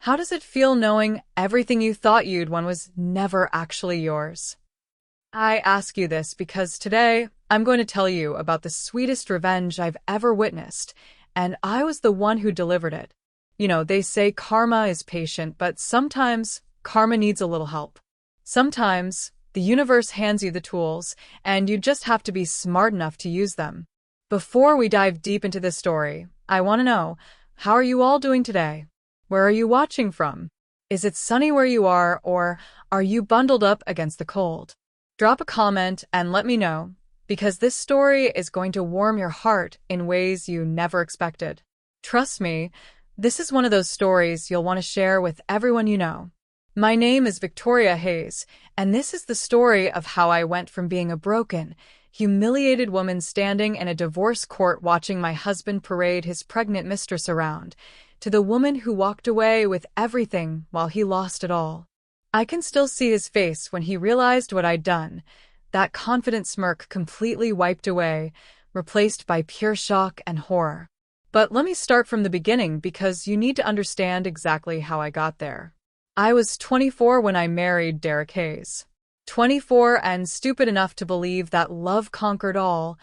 How does it feel knowing everything you thought you'd won was never actually yours? I ask you this because today I'm going to tell you about the sweetest revenge I've ever witnessed, and I was the one who delivered it. You know, they say karma is patient, but sometimes karma needs a little help. Sometimes the universe hands you the tools, and you just have to be smart enough to use them. Before we dive deep into this story, I want to know, how are you all doing today? Where are you watching from? Is it sunny where you are, or are you bundled up against the cold? Drop a comment and let me know, because this story is going to warm your heart in ways you never expected. Trust me, this is one of those stories you'll want to share with everyone you know. My name is Victoria Hayes, and this is the story of how I went from being a broken, humiliated woman standing in a divorce court watching my husband parade his pregnant mistress around, to the woman who walked away with everything while he lost it all. I can still see his face when he realized what I'd done, that confident smirk completely wiped away, replaced by pure shock and horror. But let me start from the beginning because you need to understand exactly how I got there. I was 24 when I married Derek Hayes. 24 and stupid enough to believe that love conquered all,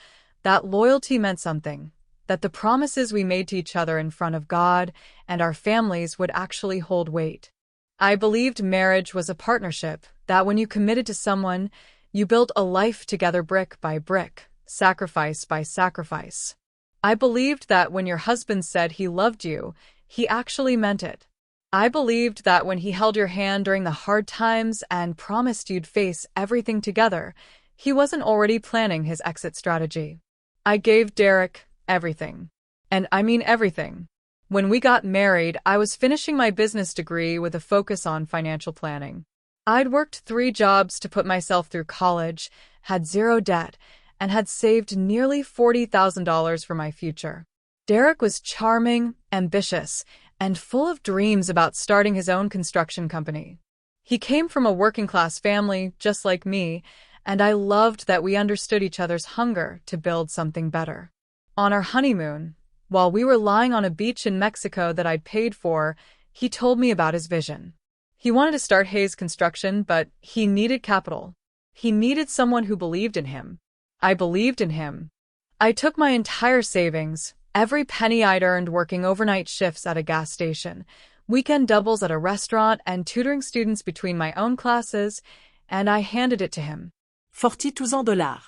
that loyalty meant something, that the promises we made to each other in front of God and our families would actually hold weight. I believed marriage was a partnership, that when you committed to someone, you built a life together brick by brick, sacrifice by sacrifice. I believed that when your husband said he loved you, he actually meant it. I believed that when he held your hand during the hard times and promised you'd face everything together, he wasn't already planning his exit strategy. I gave Derek everything. And I mean everything. When we got married, I was finishing my business degree with a focus on financial planning. I'd worked 3 jobs to put myself through college, had 0 debt, and had saved nearly $40,000 for my future. Derek was charming, ambitious, and full of dreams about starting his own construction company. He came from a working-class family, just like me, and I loved that we understood each other's hunger to build something better. On our honeymoon, while we were lying on a beach in Mexico that I'd paid for, he told me about his vision. He wanted to start Hayes Construction, but he needed capital. He needed someone who believed in him. I believed in him. I took my entire savings, every penny I'd earned working overnight shifts at a gas station, weekend doubles at a restaurant, and tutoring students between my own classes, and I handed it to him. $42,000.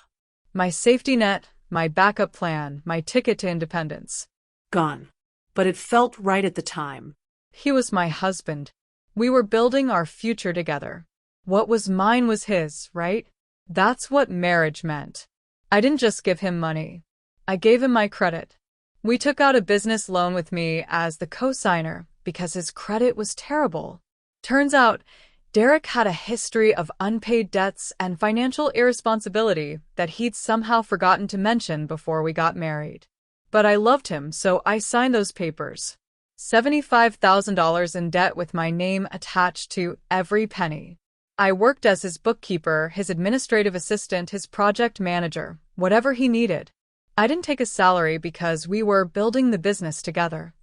My safety net, my backup plan, my ticket to independence. Gone. But it felt right at the time. He was my husband. We were building our future together. What was mine was his, right? That's what marriage meant. I didn't just give him money. I gave him my credit. We took out a business loan with me as the co-signer because his credit was terrible. Turns out, Derek had a history of unpaid debts and financial irresponsibility that he'd somehow forgotten to mention before we got married. But I loved him, so I signed those papers. $75,000 in debt with my name attached to every penny. I worked as his bookkeeper, his administrative assistant, his project manager, whatever he needed. I didn't take a salary because we were building the business together.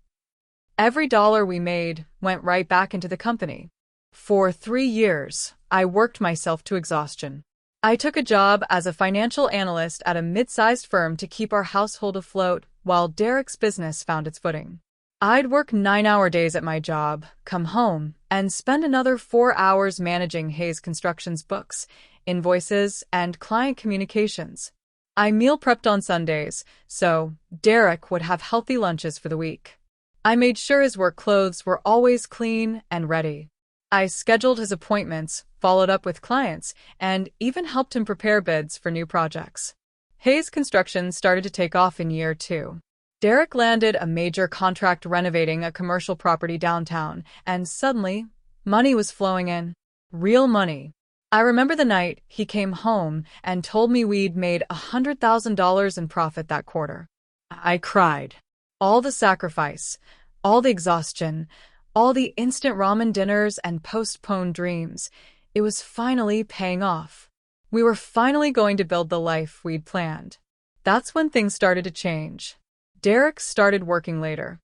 Every dollar we made went right back into the company. For 3 years, I worked myself to exhaustion. I took a job as a financial analyst at a mid-sized firm to keep our household afloat while Derek's business found its footing. I'd work 9-hour days at my job, come home, and spend another 4 hours managing Hayes Construction's books, invoices, and client communications. I meal prepped on Sundays, so Derek would have healthy lunches for the week. I made sure his work clothes were always clean and ready. I scheduled his appointments, followed up with clients, and even helped him prepare bids for new projects. Hayes Construction started to take off in year 2. Derek landed a major contract renovating a commercial property downtown, and suddenly, money was flowing in. Real money. I remember the night he came home and told me we'd made $100,000 in profit that quarter. I cried. All the sacrifice, all the exhaustion, all the instant ramen dinners and postponed dreams, it was finally paying off. We were finally going to build the life we'd planned. That's when things started to change. Derek started working later.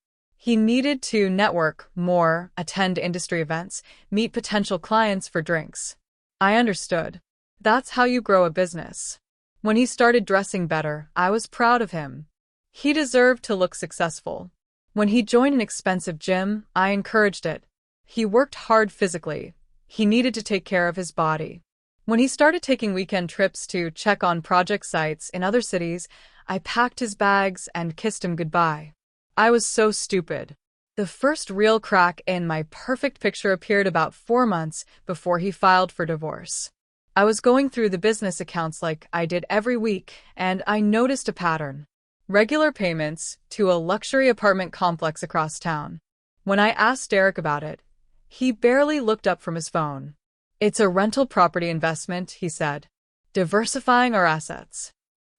He needed to network more, attend industry events, meet potential clients for drinks. I understood. That's how you grow a business. When he started dressing better, I was proud of him. He deserved to look successful. When he joined an expensive gym, I encouraged it. He worked hard physically. He needed to take care of his body. When he started taking weekend trips to check on project sites in other cities, I packed his bags and kissed him goodbye. I was so stupid. The first real crack in my perfect picture appeared about 4 months before he filed for divorce. I was going through the business accounts like I did every week, and I noticed a pattern. Regular payments to a luxury apartment complex across town. When I asked Derek about it, he barely looked up from his phone. It's a rental property investment, he said. Diversifying our assets.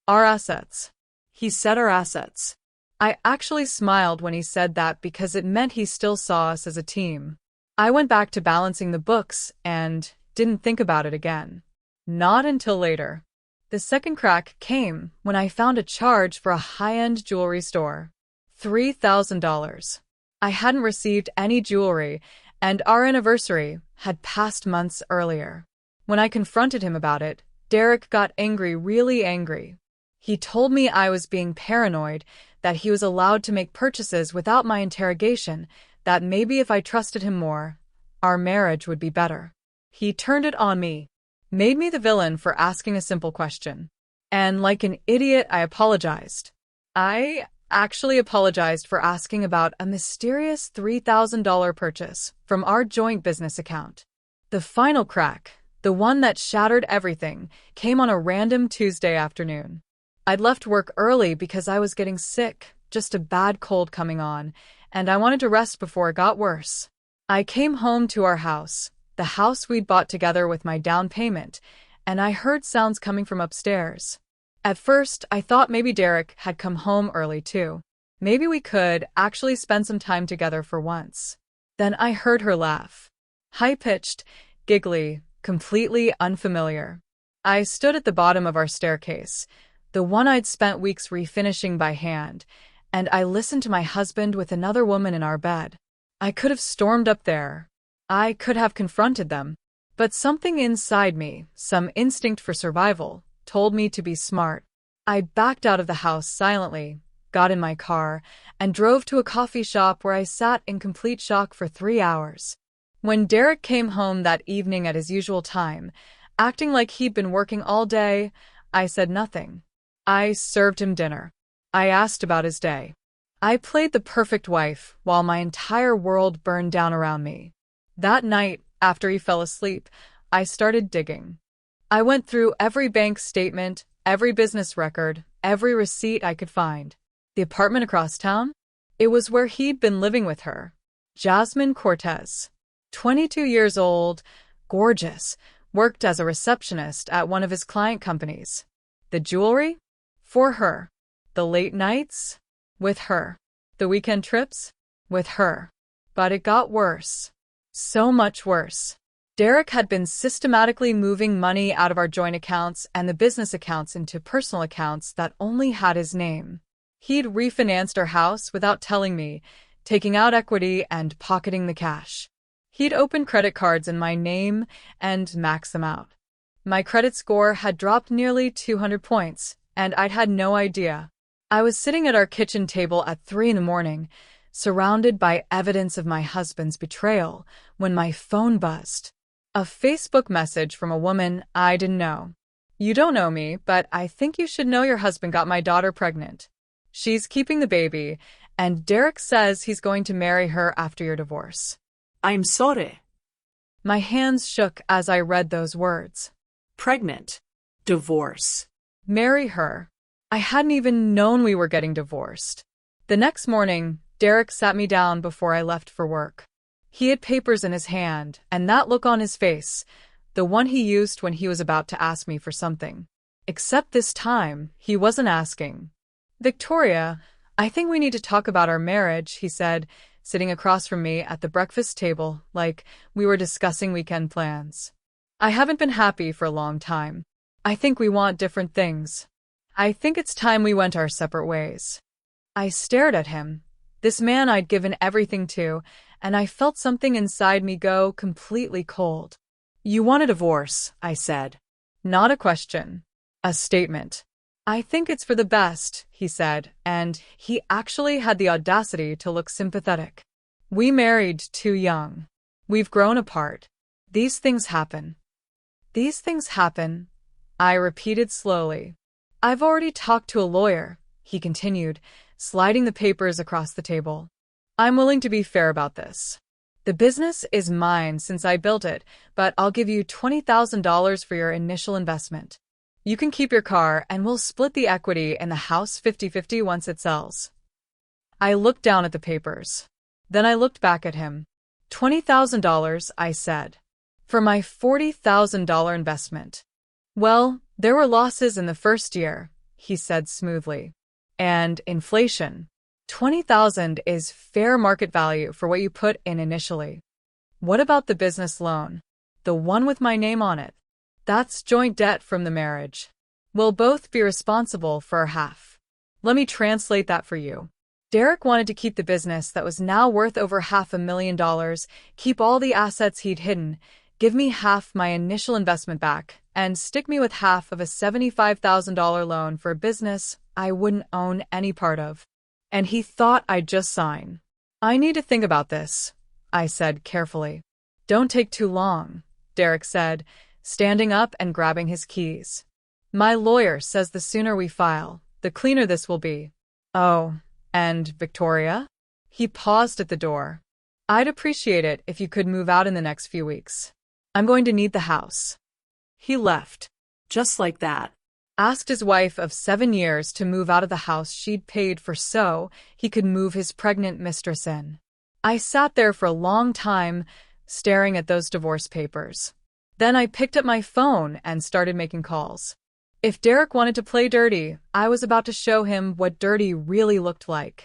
Our assets. He said our assets. I actually smiled when he said that because it meant he still saw us as a team. I went back to balancing the books and didn't think about it again. Not until later. The second crack came when I found a charge for a high-end jewelry store. $3,000. I hadn't received any jewelry, and our anniversary had passed months earlier. When I confronted him about it, Derek got angry, really angry. He told me I was being paranoid, that he was allowed to make purchases without my interrogation, that maybe if I trusted him more, our marriage would be better. He turned it on me, made me the villain for asking a simple question. And like an idiot, I apologized. I actually apologized for asking about a mysterious $3,000 purchase from our joint business account. The final crack, the one that shattered everything, came on a random Tuesday afternoon. I'd left work early because I was getting sick, just a bad cold coming on, and I wanted to rest before it got worse. I came home to our house, the house we'd bought together with my down payment, and I heard sounds coming from upstairs. At first, I thought maybe Derek had come home early too. Maybe we could actually spend some time together for once. Then I heard her laugh. High-pitched, giggly, completely unfamiliar. I stood at the bottom of our staircase, the one I'd spent weeks refinishing by hand, and I listened to my husband with another woman in our bed. I could have stormed up there. I could have confronted them. But something inside me, some instinct for survival, told me to be smart. I backed out of the house silently, got in my car, and drove to a coffee shop where I sat in complete shock for 3 hours. When Derek came home that evening at his usual time, acting like he'd been working all day, I said nothing. I served him dinner. I asked about his day. I played the perfect wife while my entire world burned down around me. That night, after he fell asleep, I started digging. I went through every bank statement, every business record, every receipt I could find. The apartment across town? It was where he'd been living with her. Jasmine Cortez. 22 years old, gorgeous, worked as a receptionist at one of his client companies. The jewelry? For her. The late nights? With her. The weekend trips? With her. But it got worse. So much worse. Derek had been systematically moving money out of our joint accounts and the business accounts into personal accounts that only had his name. He'd refinanced our house without telling me, taking out equity and pocketing the cash. He'd opened credit cards in my name and maxed them out. My credit score had dropped nearly 200 points, and I'd had no idea. I was sitting at our kitchen table at 3 a.m, surrounded by evidence of my husband's betrayal, when my phone buzzed. A Facebook message from a woman I didn't know. You don't know me, but I think you should know your husband got my daughter pregnant. She's keeping the baby, and Derek says he's going to marry her after your divorce. I'm sorry. My hands shook as I read those words. Pregnant. Divorce. Marry her. I hadn't even known we were getting divorced. The next morning, Derek sat me down before I left for work. He had papers in his hand, and that look on his face, the one he used when he was about to ask me for something. Except this time, he wasn't asking. Victoria, I think we need to talk about our marriage, he said, sitting across from me at the breakfast table like we were discussing weekend plans. I haven't been happy for a long time. I think we want different things. I think it's time we went our separate ways. I stared at him. This man I'd given everything to, and I felt something inside me go completely cold. You want a divorce, I said. Not a question. A statement. I think it's for the best, he said, and he actually had the audacity to look sympathetic. We married too young. We've grown apart. These things happen. These things happen, I repeated slowly. I've already talked to a lawyer, he continued, sliding the papers across the table. I'm willing to be fair about this. The business is mine since I built it, but I'll give you $20,000 for your initial investment. You can keep your car and we'll split the equity in the house 50-50 once it sells. I looked down at the papers. Then I looked back at him. $20,000, I said. For my $40,000 investment. Well, there were losses in the first year, he said smoothly. And inflation. $20,000 is fair market value for what you put in initially. What about the business loan? The one with my name on it. That's joint debt from the marriage. We'll both be responsible for half. Let me translate that for you. Derek wanted to keep the business that was now worth over $500,000, keep all the assets he'd hidden, give me half my initial investment back, and stick me with half of a $75,000 loan for a business I wouldn't own any part of. And he thought I'd just sign. I need to think about this, I said carefully. Don't take too long, Derek said, standing up and grabbing his keys. My lawyer says the sooner we file, the cleaner this will be. Oh, and Victoria? He paused at the door. I'd appreciate it if you could move out in the next few weeks. I'm going to need the house. He left. Just like that. Asked his wife of 7 years to move out of the house she'd paid for so he could move his pregnant mistress in. I sat there for a long time, staring at those divorce papers. Then I picked up my phone and started making calls. If Derek wanted to play dirty, I was about to show him what dirty really looked like.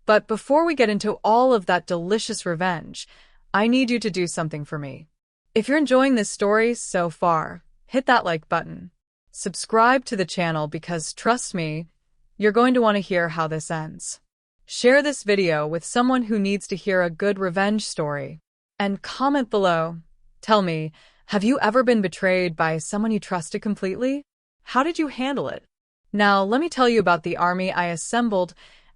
But before we get into all of that delicious revenge, I need you to do something for me. If you're enjoying this story so far, hit that like button. Subscribe to the channel because, trust me, you're going to want to hear how this ends. Share this video with someone who needs to hear a good revenge story. And comment below. Tell me, have you ever been betrayed by someone you trusted completely? How did you handle it? Now, let me tell you about the army I assembled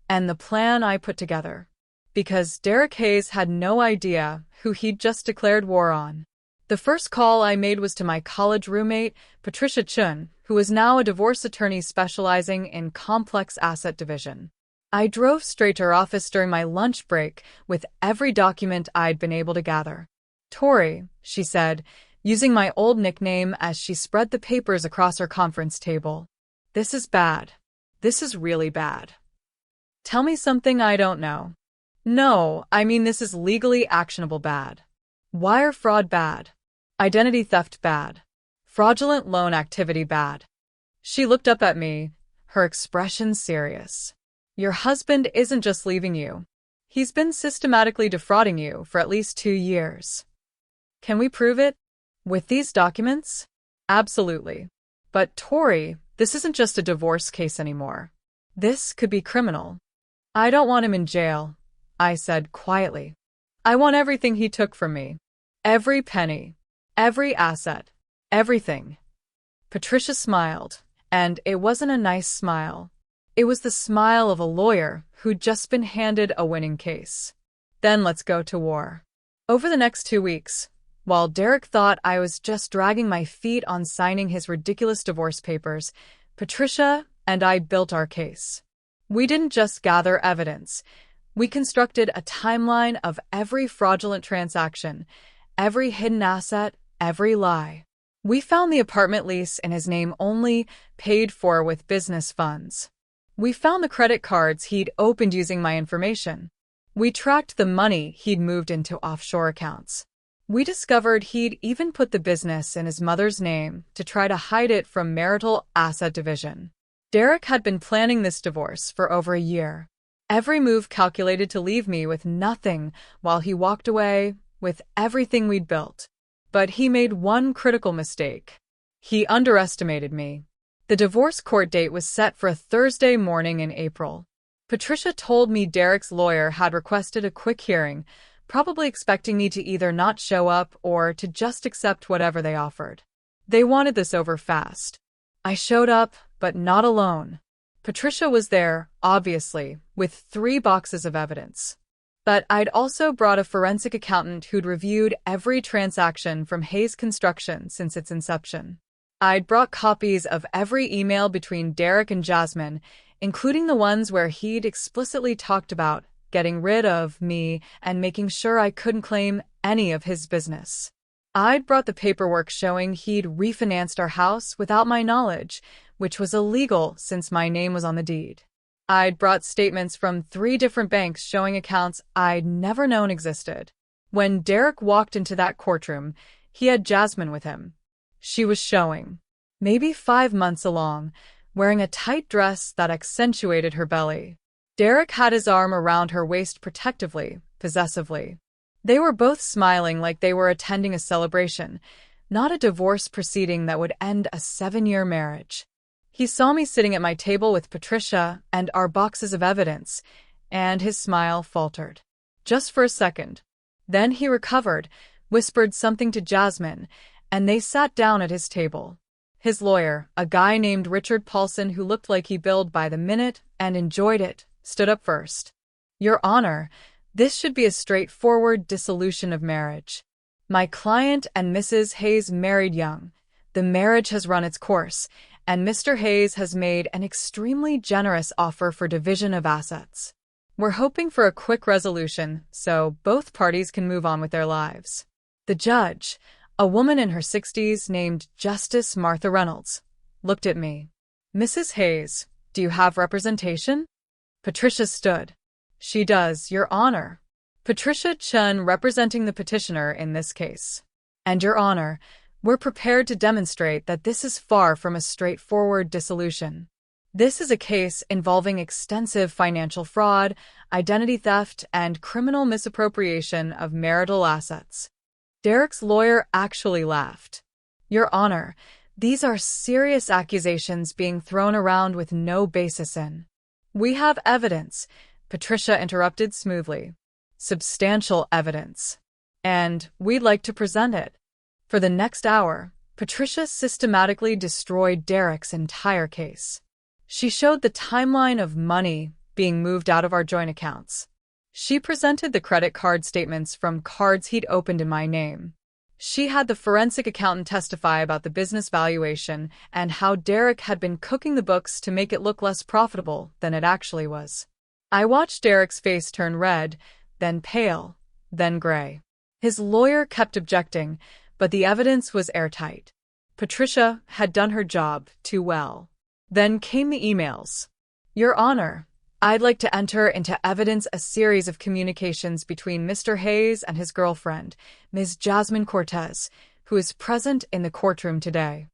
and the plan I put together. Because Derek Hayes had no idea who he'd just declared war on. The first call I made was to my college roommate, Patricia Chun, who is now a divorce attorney specializing in complex asset division. I drove straight to her office during my lunch break with every document I'd been able to gather. Tori, she said, using my old nickname as she spread the papers across her conference table. This is bad. This is really bad. Tell me something I don't know. No, I mean this is legally actionable bad. Wire fraud bad. Identity theft bad. Fraudulent loan activity bad. She looked up at me, her expression serious. Your husband isn't just leaving you. He's been systematically defrauding you for at least 2 years. Can we prove it? With these documents? Absolutely. But Tori, this isn't just a divorce case anymore. This could be criminal. I don't want him in jail, I said quietly. I want everything he took from me. Every penny. Every asset. Everything. Patricia smiled, and it wasn't a nice smile. It was the smile of a lawyer who'd just been handed a winning case. Then let's go to war. Over the next 2 weeks, while Derek thought I was just dragging my feet on signing his ridiculous divorce papers, Patricia and I built our case. We didn't just gather evidence. We constructed a timeline of every fraudulent transaction, every hidden asset, every lie. We found the apartment lease in his name only, paid for with business funds. We found the credit cards he'd opened using my information. We tracked the money he'd moved into offshore accounts. We discovered he'd even put the business in his mother's name to try to hide it from marital asset division. Derek had been planning this divorce for over a year. Every move calculated to leave me with nothing while he walked away with everything we'd built. But he made one critical mistake. He underestimated me. The divorce court date was set for a Thursday morning in April. Patricia told me Derek's lawyer had requested a quick hearing, probably expecting me to either not show up or to just accept whatever they offered. They wanted this over fast. I showed up, but not alone. Patricia was there, obviously, with 3 boxes of evidence. But I'd also brought a forensic accountant who'd reviewed every transaction from Hayes Construction since its inception. I'd brought copies of every email between Derek and Jasmine, including the ones where he'd explicitly talked about getting rid of me and making sure I couldn't claim any of his business. I'd brought the paperwork showing he'd refinanced our house without my knowledge, which was illegal since my name was on the deed. I'd brought statements from 3 different banks showing accounts I'd never known existed. When Derek walked into that courtroom, he had Jasmine with him. She was showing, maybe 5 months along, wearing a tight dress that accentuated her belly. Derek had his arm around her waist protectively, possessively. They were both smiling like they were attending a celebration, not a divorce proceeding that would end a 7-year marriage. He saw me sitting at my table with Patricia and our boxes of evidence, and his smile faltered. Just for a second. Then he recovered, whispered something to Jasmine, and they sat down at his table. His lawyer, a guy named Richard Paulson who looked like he billed by the minute and enjoyed it, stood up first. Your Honor, this should be a straightforward dissolution of marriage. My client and Mrs. Hayes married young. The marriage has run its course, and Mr. Hayes has made an extremely generous offer for division of assets. We're hoping for a quick resolution so both parties can move on with their lives. The judge, a woman in her 60s named Justice Martha Reynolds, looked at me. Mrs. Hayes, do you have representation? Patricia stood. She does, Your Honor. Patricia Chun representing the petitioner in this case. And Your Honor, we're prepared to demonstrate that this is far from a straightforward dissolution. This is a case involving extensive financial fraud, identity theft, and criminal misappropriation of marital assets. Derek's lawyer actually laughed. Your Honor, these are serious accusations being thrown around with no basis in. We have evidence, Patricia interrupted smoothly. Substantial evidence. And we'd like to present it. For the next hour, Patricia systematically destroyed Derek's entire case. She showed the timeline of money being moved out of our joint accounts. She presented the credit card statements from cards he'd opened in my name. She had the forensic accountant testify about the business valuation and how Derek had been cooking the books to make it look less profitable than it actually was. I watched Derek's face turn red, then pale, then gray. His lawyer kept objecting, but the evidence was airtight. Patricia had done her job too well. Then came the emails. Your Honor, I'd like to enter into evidence a series of communications between Mr. Hayes and his girlfriend, Ms. Jasmine Cortez, who is present in the courtroom today.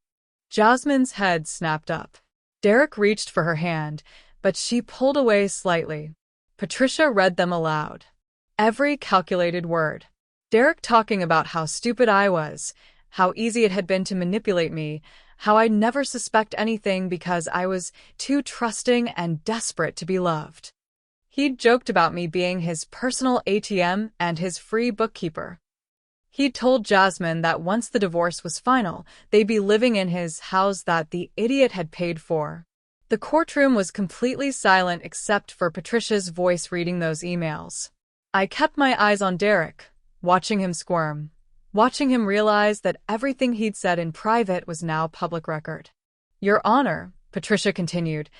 Jasmine's head snapped up. Derek reached for her hand, but she pulled away slightly. Patricia read them aloud. Every calculated word. Derek talking about how stupid I was, how easy it had been to manipulate me, how I'd never suspect anything because I was too trusting and desperate to be loved. He'd joked about me being his personal ATM and his free bookkeeper. He'd told Jasmine that once the divorce was final, they'd be living in his house that the idiot had paid for. The courtroom was completely silent except for Patricia's voice reading those emails. I kept my eyes on Derek, watching him squirm, watching him realize that everything he'd said in private was now public record. Your Honor, Patricia continued,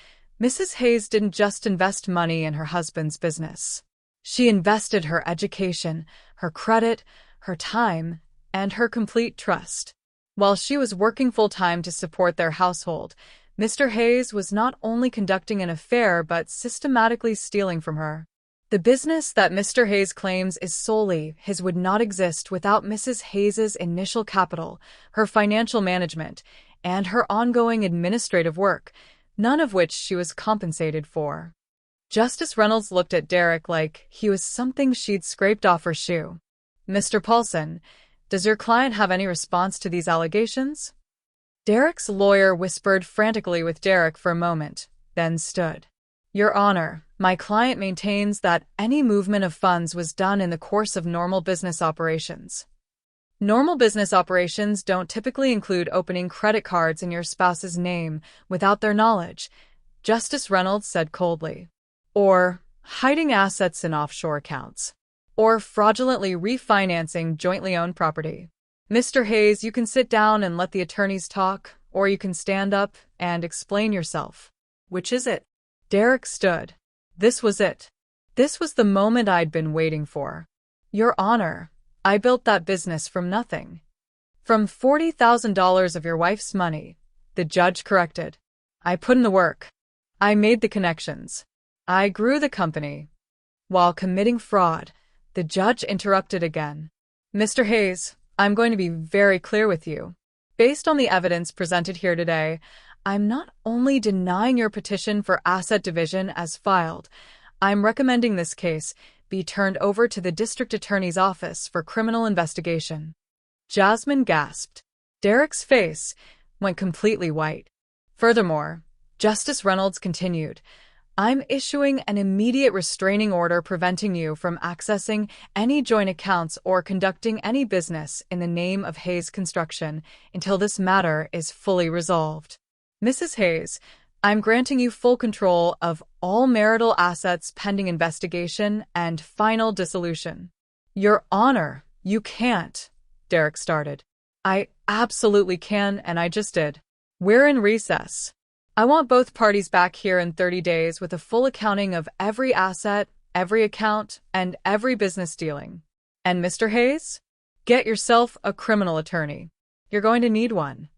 Mrs. Hayes didn't just invest money in her husband's business. She invested her education, her credit, her time, and her complete trust. While she was working full-time to support their household, Mr. Hayes was not only conducting an affair but systematically stealing from her. The business that Mr. Hayes claims is solely his would not exist without Mrs. Hayes's initial capital, her financial management, and her ongoing administrative work, none of which she was compensated for. Justice Reynolds looked at Derek like he was something she'd scraped off her shoe. Mr. Paulson, does your client have any response to these allegations? Derek's lawyer whispered frantically with Derek for a moment, then stood. Your Honor, My client maintains that any movement of funds was done in the course of normal business operations. Normal business operations don't typically include opening credit cards in your spouse's name without their knowledge, Justice Reynolds said coldly. Or hiding assets in offshore accounts. Or fraudulently refinancing jointly owned property. Mr. Hayes, you can sit down and let the attorneys talk, or you can stand up and explain yourself. Which is it? Derek stood. This was it. This was the moment I'd been waiting for. Your Honor, I built that business from nothing. From $40,000 of your wife's money, the judge corrected. I put in the work. I made the connections. I grew the company. While committing fraud, the judge interrupted again. Mr. Hayes, I'm going to be very clear with you. Based on the evidence presented here today, I'm not only denying your petition for asset division as filed, I'm recommending this case be turned over to the district attorney's office for criminal investigation. Jasmine gasped. Derek's face went completely white. Furthermore, Justice Reynolds continued, I'm issuing an immediate restraining order preventing you from accessing any joint accounts or conducting any business in the name of Hayes Construction until this matter is fully resolved. Mrs. Hayes, I'm granting you full control of all marital assets pending investigation and final dissolution. Your Honor, you can't, Derek started. I absolutely can, and I just did. We're in recess. I want both parties back here in 30 days with a full accounting of every asset, every account, and every business dealing. And Mr. Hayes, get yourself a criminal attorney. You're going to need one.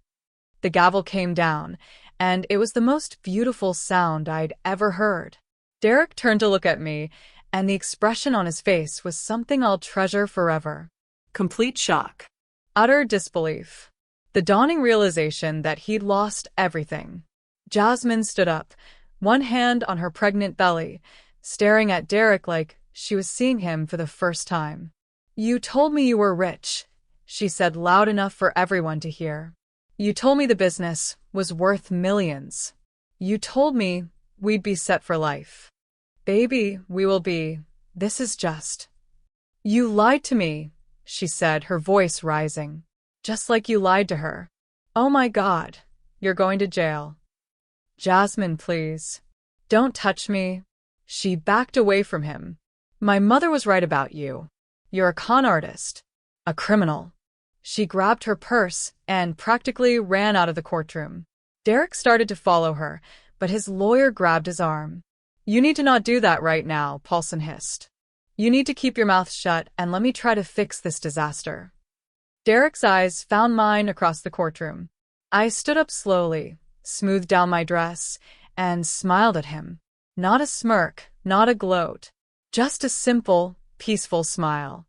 The gavel came down, and it was the most beautiful sound I'd ever heard. Derek turned to look at me, and the expression on his face was something I'll treasure forever. Complete shock. Utter disbelief. The dawning realization that he'd lost everything. Jasmine stood up, one hand on her pregnant belly, staring at Derek like she was seeing him for the first time. You told me you were rich, she said loud enough for everyone to hear. You told me the business was worth millions. You told me we'd be set for life. Baby, we will be. This is just. You lied to me, she said, her voice rising. Just like you lied to her. Oh my God, you're going to jail. Jasmine, please. Don't touch me. She backed away from him. My mother was right about you. You're a con artist. A criminal. She grabbed her purse and practically ran out of the courtroom. Derek started to follow her, but his lawyer grabbed his arm. You need to not do that right now, Paulson hissed. You need to keep your mouth shut and let me try to fix this disaster. Derek's eyes found mine across the courtroom. I stood up slowly, smoothed down my dress, and smiled at him. Not a smirk, not a gloat. Just a simple, peaceful smile.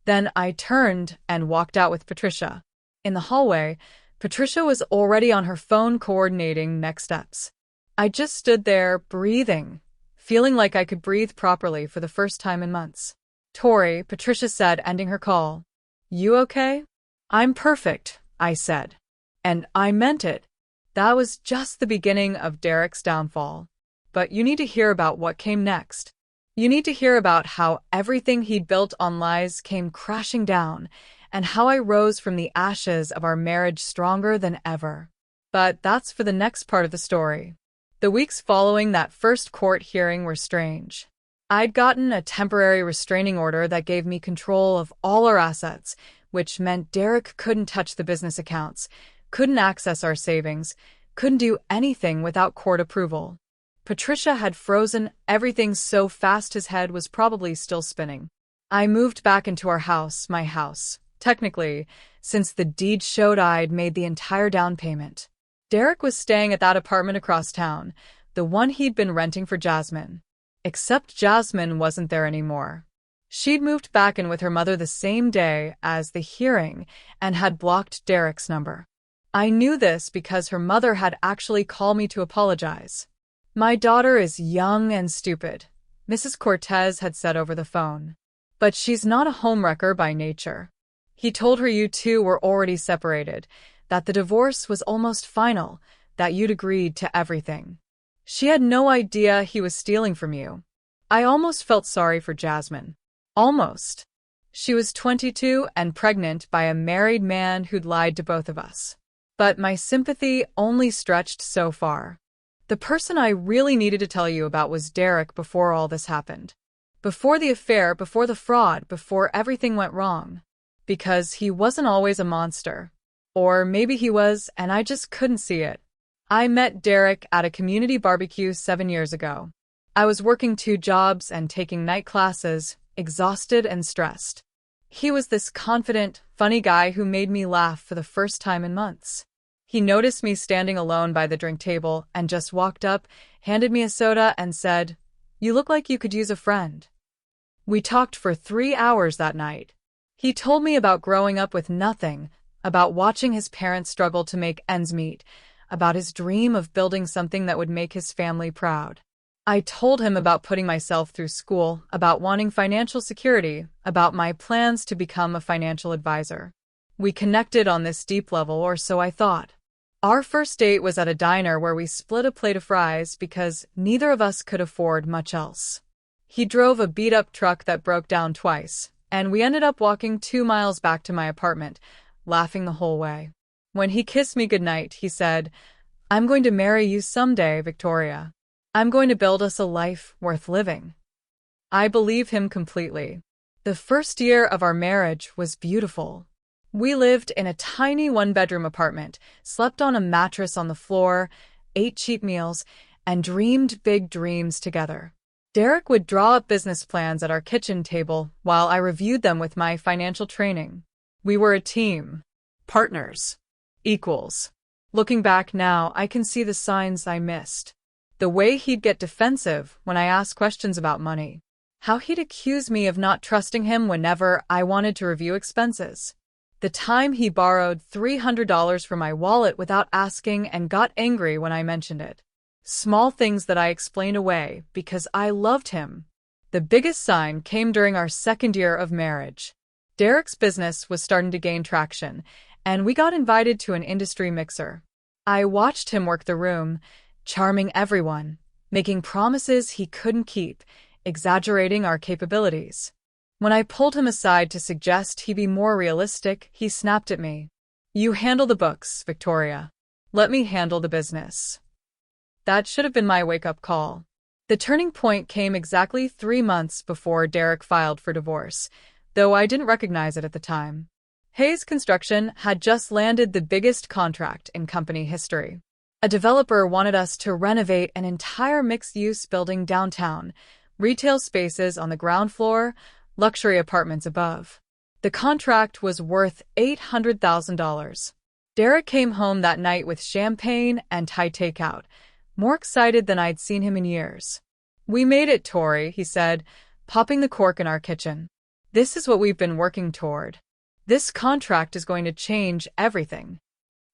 Then I turned and walked out with Patricia. In the hallway, Patricia was already on her phone coordinating next steps. I just stood there, breathing, feeling like I could breathe properly for the first time in months. Tori, Patricia said, ending her call. You okay? I'm perfect, I said. And I meant it. That was just the beginning of Derek's downfall. But you need to hear about what came next. You need to hear about how everything he'd built on lies came crashing down, and how I rose from the ashes of our marriage stronger than ever. But that's for the next part of the story. The weeks following that first court hearing were strange. I'd gotten a temporary restraining order that gave me control of all our assets, which meant Derek couldn't touch the business accounts, couldn't access our savings, couldn't do anything without court approval. Patricia had frozen everything so fast his head was probably still spinning. I moved back into our house, my house, technically, since the deed showed I'd made the entire down payment. Derek was staying at that apartment across town, the one he'd been renting for Jasmine. Except Jasmine wasn't there anymore. She'd moved back in with her mother the same day as the hearing and had blocked Derek's number. I knew this because her mother had actually called me to apologize. My daughter is young and stupid, Mrs. Cortez had said over the phone. But she's not a homewrecker by nature. He told her you two were already separated, that the divorce was almost final, that you'd agreed to everything. She had no idea he was stealing from you. I almost felt sorry for Jasmine. Almost. She was 22 and pregnant by a married man who'd lied to both of us. But my sympathy only stretched so far. The person I really needed to tell you about was Derek before all this happened. Before the affair, before the fraud, before everything went wrong. Because he wasn't always a monster. Or maybe he was, and I just couldn't see it. I met Derek at a community barbecue 7 years ago. I was working 2 jobs and taking night classes, exhausted and stressed. He was this confident, funny guy who made me laugh for the first time in months. He noticed me standing alone by the drink table and just walked up, handed me a soda, and said, "You look like you could use a friend." We talked for 3 hours that night. He told me about growing up with nothing, about watching his parents struggle to make ends meet, about his dream of building something that would make his family proud. I told him about putting myself through school, about wanting financial security, about my plans to become a financial advisor. We connected on this deep level, or so I thought. Our first date was at a diner where we split a plate of fries because neither of us could afford much else. He drove a beat-up truck that broke down twice, and we ended up walking 2 miles back to my apartment, laughing the whole way. When he kissed me goodnight, he said, "I'm going to marry you someday, Victoria. I'm going to build us a life worth living." I believe him completely. The first year of our marriage was beautiful. We lived in a tiny 1-bedroom apartment, slept on a mattress on the floor, ate cheap meals, and dreamed big dreams together. Derek would draw up business plans at our kitchen table while I reviewed them with my financial training. We were a team. Partners. Equals. Looking back now, I can see the signs I missed. The way he'd get defensive when I asked questions about money. How he'd accuse me of not trusting him whenever I wanted to review expenses. The time he borrowed $300 from my wallet without asking and got angry when I mentioned it. Small things that I explained away because I loved him. The biggest sign came during our 2nd year of marriage. Derek's business was starting to gain traction, and we got invited to an industry mixer. I watched him work the room, charming everyone, making promises he couldn't keep, exaggerating our capabilities. When I pulled him aside to suggest he be more realistic, he snapped at me. "You handle the books, Victoria. Let me handle the business." That should have been my wake-up call. The turning point came exactly 3 months before Derek filed for divorce, though I didn't recognize it at the time. Hayes Construction had just landed the biggest contract in company history. A developer wanted us to renovate an entire mixed-use building downtown, retail spaces on the ground floor, luxury apartments above. The contract was worth $800,000. Derek came home that night with champagne and Thai takeout, more excited than I'd seen him in years. "We made it, Tori," he said, popping the cork in our kitchen. "This is what we've been working toward. This contract is going to change everything."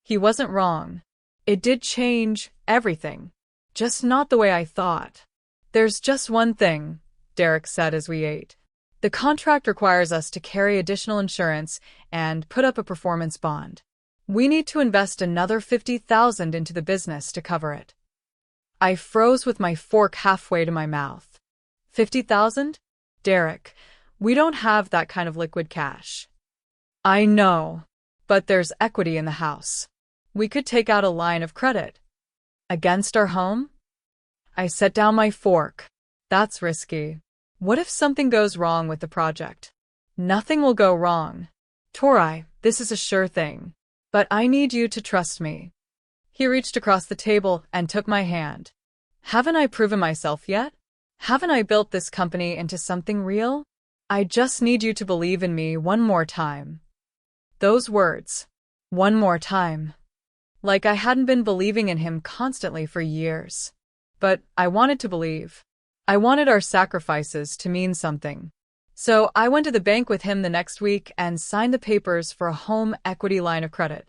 He wasn't wrong. It did change everything. Just not the way I thought. "There's just one thing," Derek said as we ate. "The contract requires us to carry additional insurance and put up a performance bond. We need to invest another $50,000 into the business to cover it." I froze with my fork halfway to my mouth. $50,000? Derek, we don't have that kind of liquid cash. I know, but there's equity in the house. We could take out a line of credit. Against our home? I set down my fork. That's risky. What if something goes wrong with the project? Nothing will go wrong. Tori, this is a sure thing. But I need you to trust me. He reached across the table and took my hand. Haven't I proven myself yet? Haven't I built this company into something real? I just need you to believe in me one more time. Those words. One more time. Like I hadn't been believing in him constantly for years. But I wanted to believe. I wanted our sacrifices to mean something. So I went to the bank with him the next week and signed the papers for a home equity line of credit.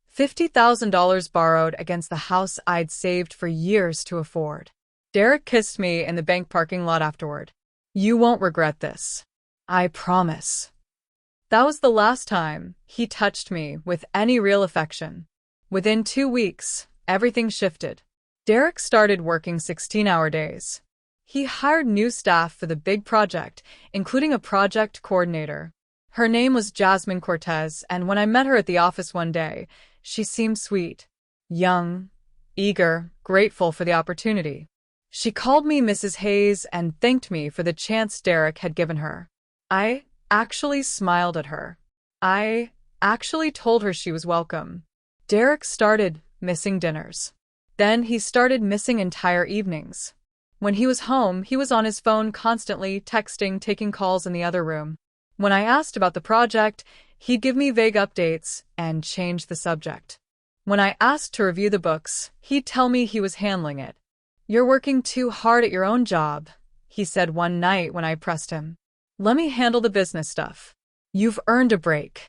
$50,000 borrowed against the house I'd saved for years to afford. Derek kissed me in the bank parking lot afterward. You won't regret this. I promise. That was the last time he touched me with any real affection. Within 2 weeks, everything shifted. Derek started working 16-hour days. He hired new staff for the big project, including a project coordinator. Her name was Jasmine Cortez, and when I met her at the office one day, she seemed sweet, young, eager, grateful for the opportunity. She called me Mrs. Hayes and thanked me for the chance Derek had given her. I actually smiled at her. I actually told her she was welcome. Derek started missing dinners. Then he started missing entire evenings. When he was home, he was on his phone constantly, texting, taking calls in the other room. When I asked about the project, he'd give me vague updates and change the subject. When I asked to review the books, he'd tell me he was handling it. "You're working too hard at your own job," he said one night when I pressed him. "Let me handle the business stuff. You've earned a break."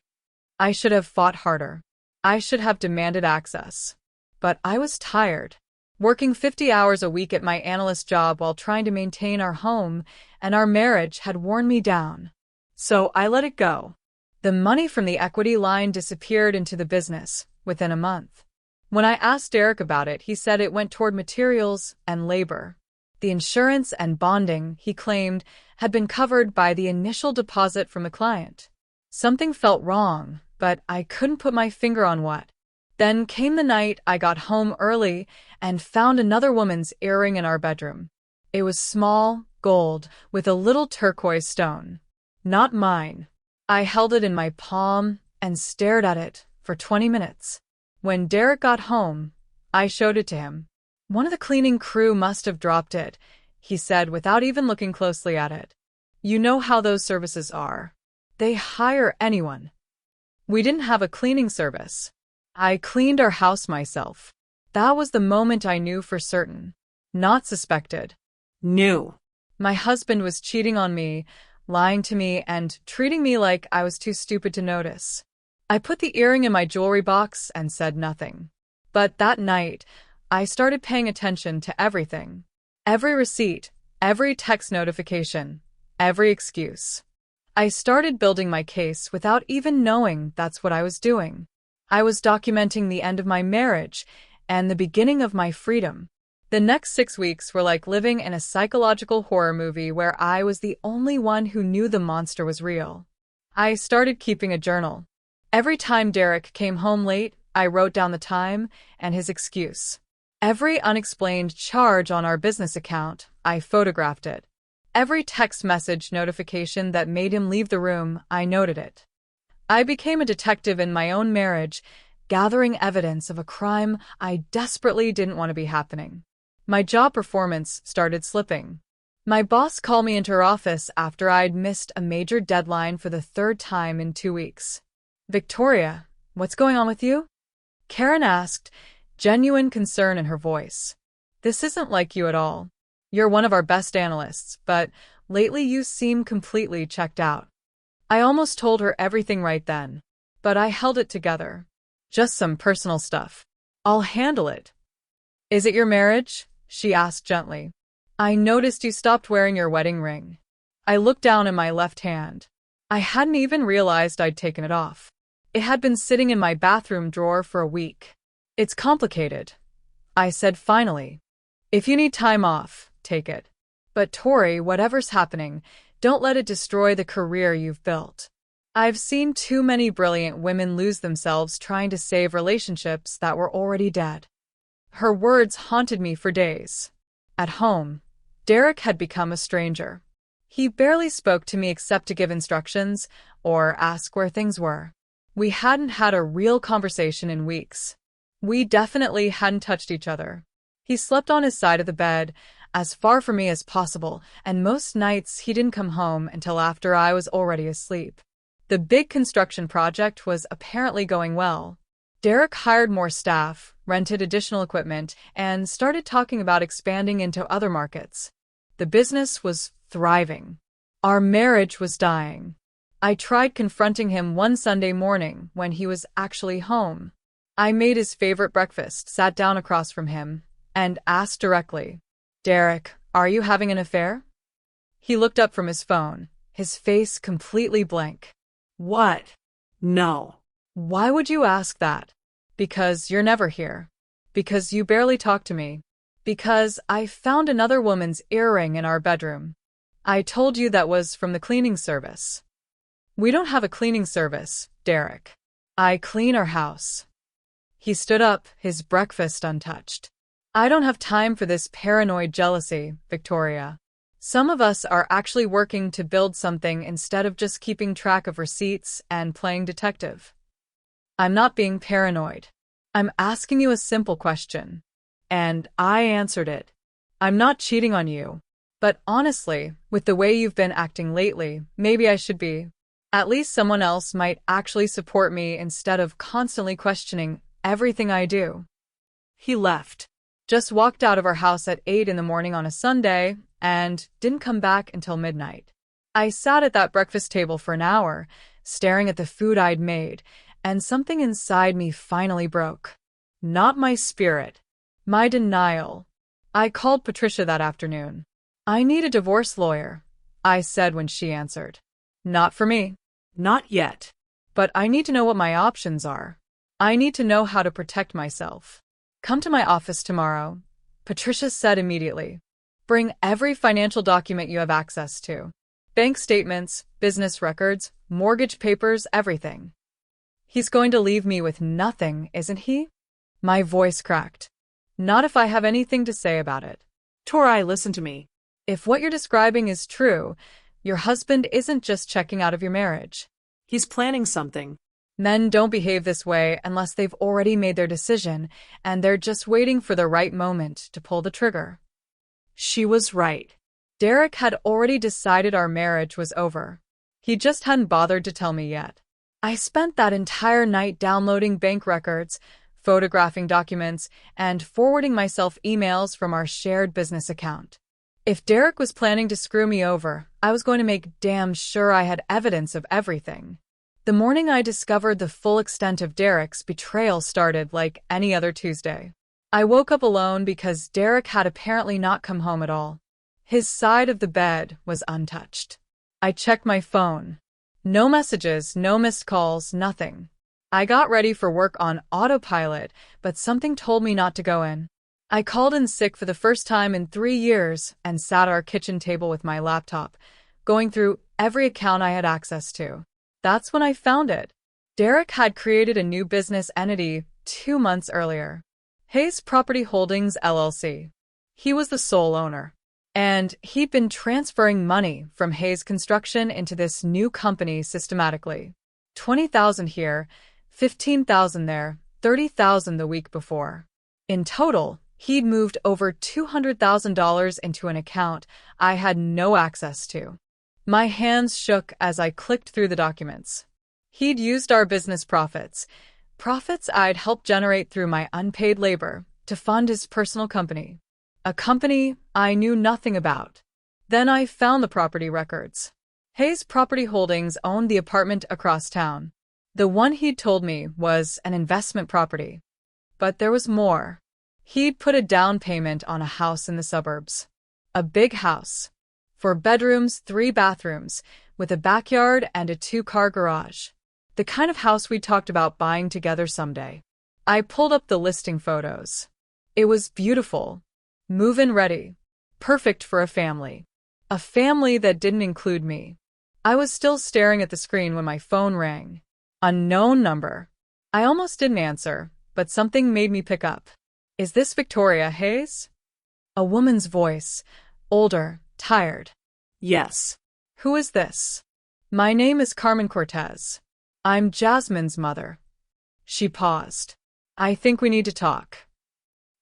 I should have fought harder. I should have demanded access. But I was tired. Working 50 hours a week at my analyst job while trying to maintain our home and our marriage had worn me down. So I let it go. The money from the equity line disappeared into the business within a month. When I asked Derek about it, he said it went toward materials and labor. The insurance and bonding, he claimed, had been covered by the initial deposit from the client. Something felt wrong, but I couldn't put my finger on what. Then came the night I got home early and found another woman's earring in our bedroom. It was small, gold, with a little turquoise stone. Not mine. I held it in my palm and stared at it for 20 minutes. When Derek got home, I showed it to him. "One of the cleaning crew must have dropped it," he said without even looking closely at it. "You know how those services are. They hire anyone." We didn't have a cleaning service. I cleaned our house myself. That was the moment I knew for certain. Not suspected. Knew. My husband was cheating on me, lying to me, and treating me like I was too stupid to notice. I put the earring in my jewelry box and said nothing. But that night, I started paying attention to everything. Every receipt, every text notification, every excuse. I started building my case without even knowing that's what I was doing. I was documenting the end of my marriage and the beginning of my freedom. The next 6 weeks were like living in a psychological horror movie where I was the only one who knew the monster was real. I started keeping a journal. Every time Derek came home late, I wrote down the time and his excuse. Every unexplained charge on our business account, I photographed it. Every text message notification that made him leave the room, I noted it. I became a detective in my own marriage, gathering evidence of a crime I desperately didn't want to be happening. My job performance started slipping. My boss called me into her office after I'd missed a major deadline for the 3rd time in 2 weeks. "Victoria, what's going on with you?" Karen asked, genuine concern in her voice. "This isn't like you at all. You're one of our best analysts, but lately you seem completely checked out." I almost told her everything right then, but I held it together. "Just some personal stuff. I'll handle it." "Is it your marriage?" she asked gently. "I noticed you stopped wearing your wedding ring." I looked down at my left hand. I hadn't even realized I'd taken it off. It had been sitting in my bathroom drawer for a week. "It's complicated," I said finally. "If you need time off, take it. But Tori, whatever's happening, don't let it destroy the career you've built. I've seen too many brilliant women lose themselves trying to save relationships that were already dead." Her words haunted me for days. At home, Derek had become a stranger. He barely spoke to me except to give instructions or ask where things were. We hadn't had a real conversation in weeks. We definitely hadn't touched each other. He slept on his side of the bed, as far from me as possible, and most nights he didn't come home until after I was already asleep. The big construction project was apparently going well. Derek hired more staff, rented additional equipment, and started talking about expanding into other markets. The business was thriving. Our marriage was dying. I tried confronting him one Sunday morning when he was actually home. I made his favorite breakfast, sat down across from him, and asked directly, "Derek, are you having an affair?" He looked up from his phone, his face completely blank. What? No. "Why would you ask that?" "Because you're never here. Because you barely talk to me. Because I found another woman's earring in our bedroom. I told you that was from the cleaning service. We don't have a cleaning service, Derek. I clean our house. He stood up, his breakfast untouched. I don't have time for this paranoid jealousy, Victoria. Some of us are actually working to build something instead of just keeping track of receipts and playing detective. I'm not being paranoid. I'm asking you a simple question. And I answered it. I'm not cheating on you. But honestly, with the way you've been acting lately, maybe I should be. At least someone else might actually support me instead of constantly questioning everything I do. He left. Just walked out of our house at 8 in the morning on a Sunday and didn't come back until midnight. I sat at that breakfast table for an hour, staring at the food I'd made, and something inside me finally broke. Not my spirit. My denial. I called Patricia that afternoon. I need a divorce lawyer, I said when she answered. Not for me. Not yet. But I need to know what my options are. I need to know how to protect myself. Come to my office tomorrow, Patricia said immediately. Bring every financial document you have access to. Bank statements, business records, mortgage papers, everything. He's going to leave me with nothing, isn't he? My voice cracked. Not if I have anything to say about it. Tori, listen to me. If what you're describing is true, your husband isn't just checking out of your marriage. He's planning something. Men don't behave this way unless they've already made their decision, and they're just waiting for the right moment to pull the trigger. She was right. Derek had already decided our marriage was over. He just hadn't bothered to tell me yet. I spent that entire night downloading bank records, photographing documents, and forwarding myself emails from our shared business account. If Derek was planning to screw me over, I was going to make damn sure I had evidence of everything. The morning I discovered the full extent of Derek's betrayal started like any other Tuesday. I woke up alone because Derek had apparently not come home at all. His side of the bed was untouched. I checked my phone. No messages, no missed calls, nothing. I got ready for work on autopilot, but something told me not to go in. I called in sick for the first time in 3 years and sat at our kitchen table with my laptop, going through every account I had access to. That's when I found it. Derek had created a new business entity 2 months earlier. Hayes Property Holdings, LLC. He was the sole owner. And he'd been transferring money from Hayes Construction into this new company systematically. $20,000 here, $15,000 there, $30,000 the week before. In total, he'd moved over $200,000 into an account I had no access to. My hands shook as I clicked through the documents. He'd used our business profits I'd helped generate through my unpaid labor, to fund his personal company. A company I knew nothing about. Then I found the property records. Hayes Property Holdings owned the apartment across town. The one he'd told me was an investment property. But there was more. He'd put a down payment on a house in the suburbs. A big house. 4 bedrooms, 3 bathrooms, with a backyard and a 2-car garage. The kind of house we talked about buying together someday. I pulled up the listing photos. It was beautiful. Move-in ready. Perfect for a family. A family that didn't include me. I was still staring at the screen when my phone rang. Unknown number. I almost didn't answer, but something made me pick up. Is this Victoria Hayes? A woman's voice. Older, tired. Yes. Who is this? My name is Carmen Cortez. I'm Jasmine's mother. She paused. I think we need to talk.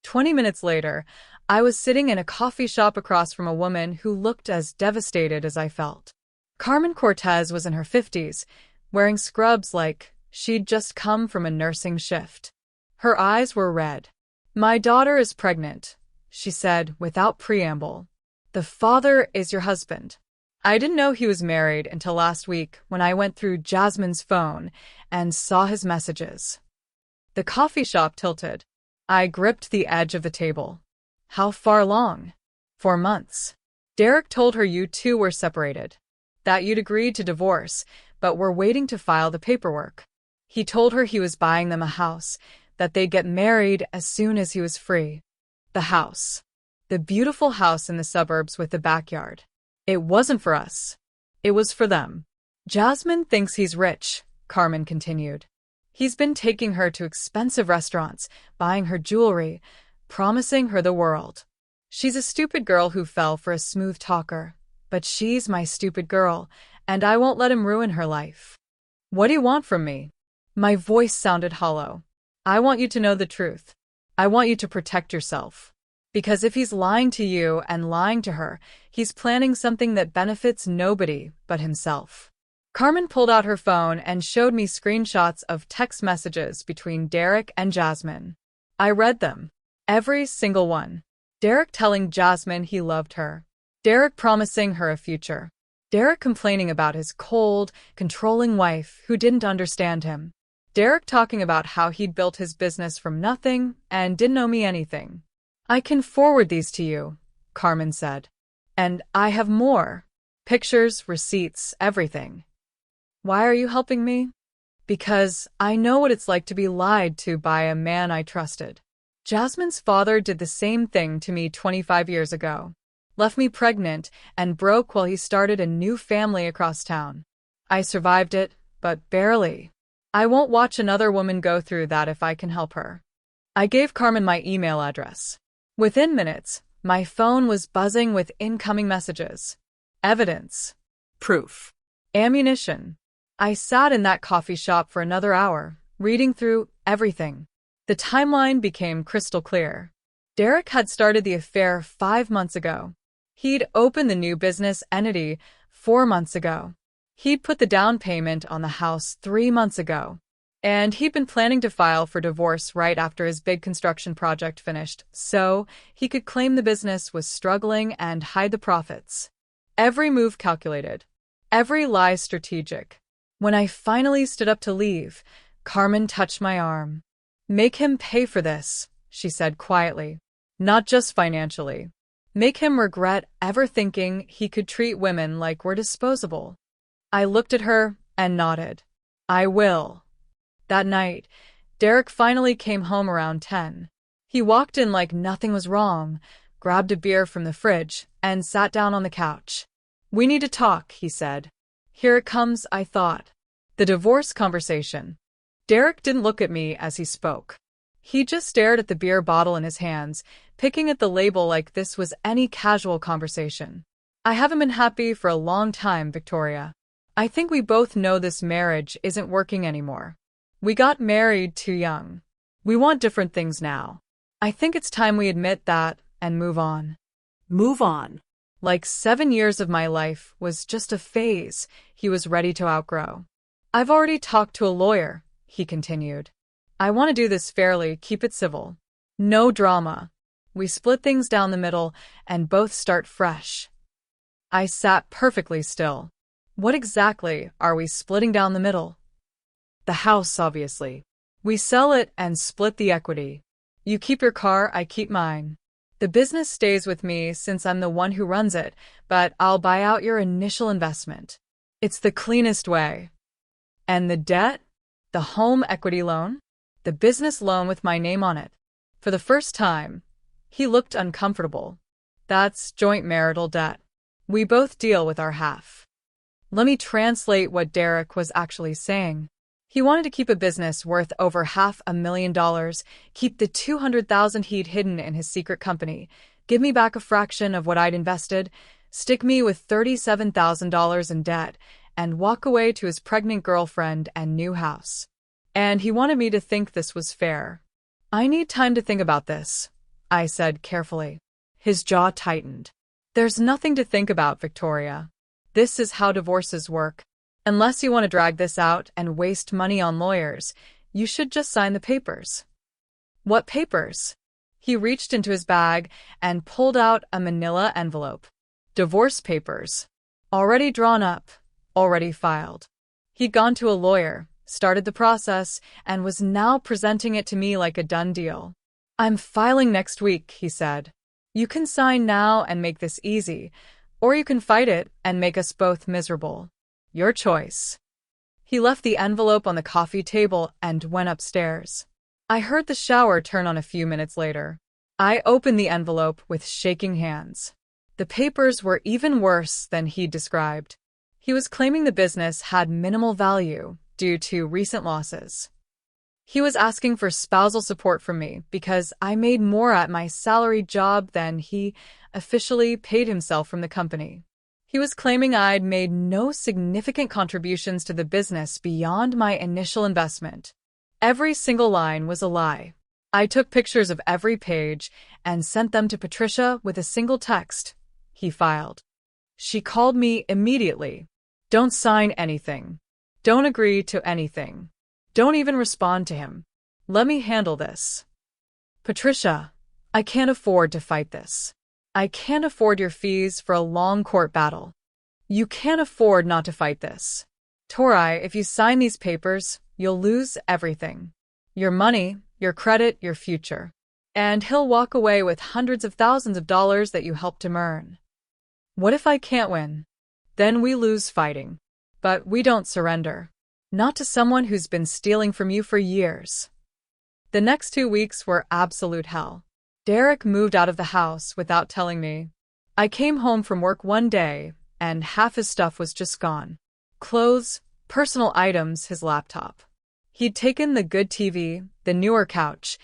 20 minutes later, I was sitting in a coffee shop across from a woman who looked as devastated as I felt. Carmen Cortez was in her 50s, wearing scrubs like she'd just come from a nursing shift. Her eyes were red. My daughter is pregnant, she said without preamble. The father is your husband. I didn't know he was married until last week when I went through Jasmine's phone and saw his messages. The coffee shop tilted. I gripped the edge of the table. How far along? 4 months. Derek told her you two were separated. That you'd agreed to divorce, but were waiting to file the paperwork. He told her he was buying them a house, that they'd get married as soon as he was free. The house. The beautiful house in the suburbs with the backyard. It wasn't for us. It was for them. Jasmine thinks he's rich, Carmen continued. He's been taking her to expensive restaurants, buying her jewelry, promising her the world. She's a stupid girl who fell for a smooth talker. But she's my stupid girl, and I won't let him ruin her life. What do you want from me? My voice sounded hollow. I want you to know the truth. I want you to protect yourself. Because if he's lying to you and lying to her, he's planning something that benefits nobody but himself. Carmen pulled out her phone and showed me screenshots of text messages between Derek and Jasmine. I read them. Every single one. Derek telling Jasmine he loved her. Derek promising her a future. Derek complaining about his cold, controlling wife who didn't understand him. Derek talking about how he'd built his business from nothing and didn't owe me anything. I can forward these to you, Carmen said. And I have more. Pictures, receipts, everything. Why are you helping me? Because I know what it's like to be lied to by a man I trusted. Jasmine's father did the same thing to me 25 years ago. Left me pregnant and broke while he started a new family across town. I survived it, but barely. I won't watch another woman go through that if I can help her. I gave Carmen my email address. Within minutes, my phone was buzzing with incoming messages. Evidence. Proof. Ammunition. I sat in that coffee shop for another hour, reading through everything. The timeline became crystal clear. Derek had started the affair 5 months ago. He'd opened the new business entity 4 months ago. He'd put the down payment on the house 3 months ago. And he'd been planning to file for divorce right after his big construction project finished, so he could claim the business was struggling and hide the profits. Every move calculated. Every lie strategic. When I finally stood up to leave, Carmen touched my arm. Make him pay for this, she said quietly. Not just financially. Make him regret ever thinking he could treat women like we're disposable. I looked at her and nodded. I will. That night, Derek finally came home around 10. He walked in like nothing was wrong, grabbed a beer from the fridge, and sat down on the couch. We need to talk, he said. Here it comes, I thought. The divorce conversation. Derek didn't look at me as he spoke. He just stared at the beer bottle in his hands, picking at the label like this was any casual conversation. I haven't been happy for a long time, Victoria. I think we both know this marriage isn't working anymore. We got married too young. We want different things now. I think it's time we admit that and move on. Move on. Like 7 years of my life was just a phase he was ready to outgrow. I've already talked to a lawyer, he continued. I want to do this fairly, keep it civil. No drama. We split things down the middle and both start fresh. I sat perfectly still. What exactly are we splitting down the middle? The house, obviously. We sell it and split the equity. You keep your car, I keep mine. The business stays with me since I'm the one who runs it, but I'll buy out your initial investment. It's the cleanest way. And the debt? The home equity loan? The business loan with my name on it. For the first time, he looked uncomfortable. That's joint marital debt. We both deal with our half. Let me translate what Derek was actually saying. He wanted to keep a business worth over $500,000, keep the $200,000 he'd hidden in his secret company, give me back a fraction of what I'd invested, stick me with $37,000 in debt, and walk away to his pregnant girlfriend and new house. And he wanted me to think this was fair. I need time to think about this, I said carefully. His jaw tightened. There's nothing to think about, Victoria. This is how divorces work. Unless you want to drag this out and waste money on lawyers, you should just sign the papers. What papers? He reached into his bag and pulled out a manila envelope. Divorce papers. Already drawn up, already filed. He'd gone to a lawyer, started the process, and was now presenting it to me like a done deal. I'm filing next week, he said. You can sign now and make this easy, or you can fight it and make us both miserable. Your choice. He left the envelope on the coffee table and went upstairs. I heard the shower turn on a few minutes later. I opened the envelope with shaking hands. The papers were even worse than he'd described. He was claiming the business had minimal value due to recent losses. He was asking for spousal support from me because I made more at my salaried job than he officially paid himself from the company. He was claiming I'd made no significant contributions to the business beyond my initial investment. Every single line was a lie. I took pictures of every page and sent them to Patricia with a single text. He filed. She called me immediately. Don't sign anything. Don't agree to anything. Don't even respond to him. Let me handle this. Patricia, I can't afford to fight this. I can't afford your fees for a long court battle. You can't afford not to fight this. Tori, if you sign these papers, you'll lose everything. Your money, your credit, your future. And he'll walk away with hundreds of thousands of dollars that you helped him earn. What if I can't win? Then we lose fighting. But we don't surrender. Not to someone who's been stealing from you for years. The next 2 weeks were absolute hell. Derek moved out of the house without telling me. I came home from work one day, and half his stuff was just gone. Clothes, personal items, his laptop. He'd taken the good TV, the newer couch,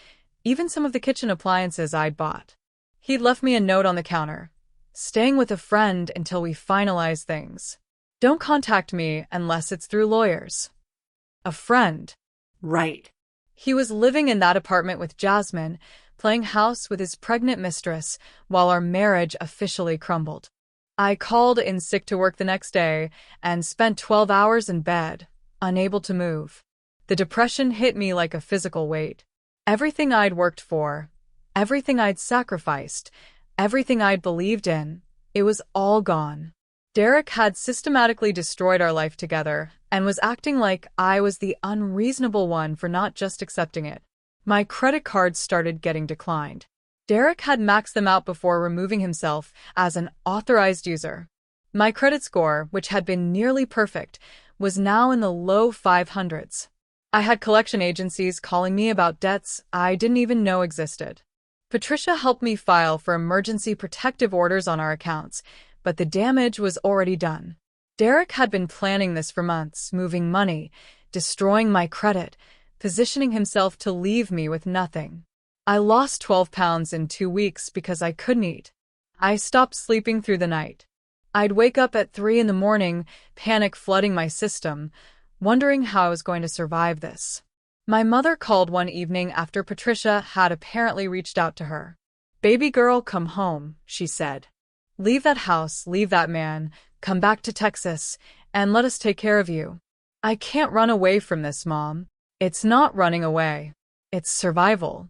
even some of the kitchen appliances I'd bought. He'd left me a note on the counter. Staying with a friend until we finalize things. Don't contact me unless it's through lawyers. A friend. Right. He was living in that apartment with Jasmine, playing house with his pregnant mistress while our marriage officially crumbled. I called in sick to work the next day and spent 12 hours in bed, unable to move. The depression hit me like a physical weight. Everything I'd worked for, everything I'd sacrificed, everything I'd believed in, it was all gone. Derek had systematically destroyed our life together and was acting like I was the unreasonable one for not just accepting it. My credit cards started getting declined. Derek had maxed them out before removing himself as an authorized user. My credit score, which had been nearly perfect, was now in the low 500s. I had collection agencies calling me about debts I didn't even know existed. Patricia helped me file for emergency protective orders on our accounts, but the damage was already done. Derek had been planning this for months, moving money, destroying my credit, positioning himself to leave me with nothing. I lost 12 pounds in 2 weeks because I couldn't eat. I stopped sleeping through the night. I'd wake up at 3 in the morning, panic flooding my system, wondering how I was going to survive this. My mother called one evening after Patricia had apparently reached out to her. "Baby girl, come home," she said. "Leave that house, leave that man, come back to Texas, and let us take care of you." I can't run away from this, Mom. It's not running away. It's survival.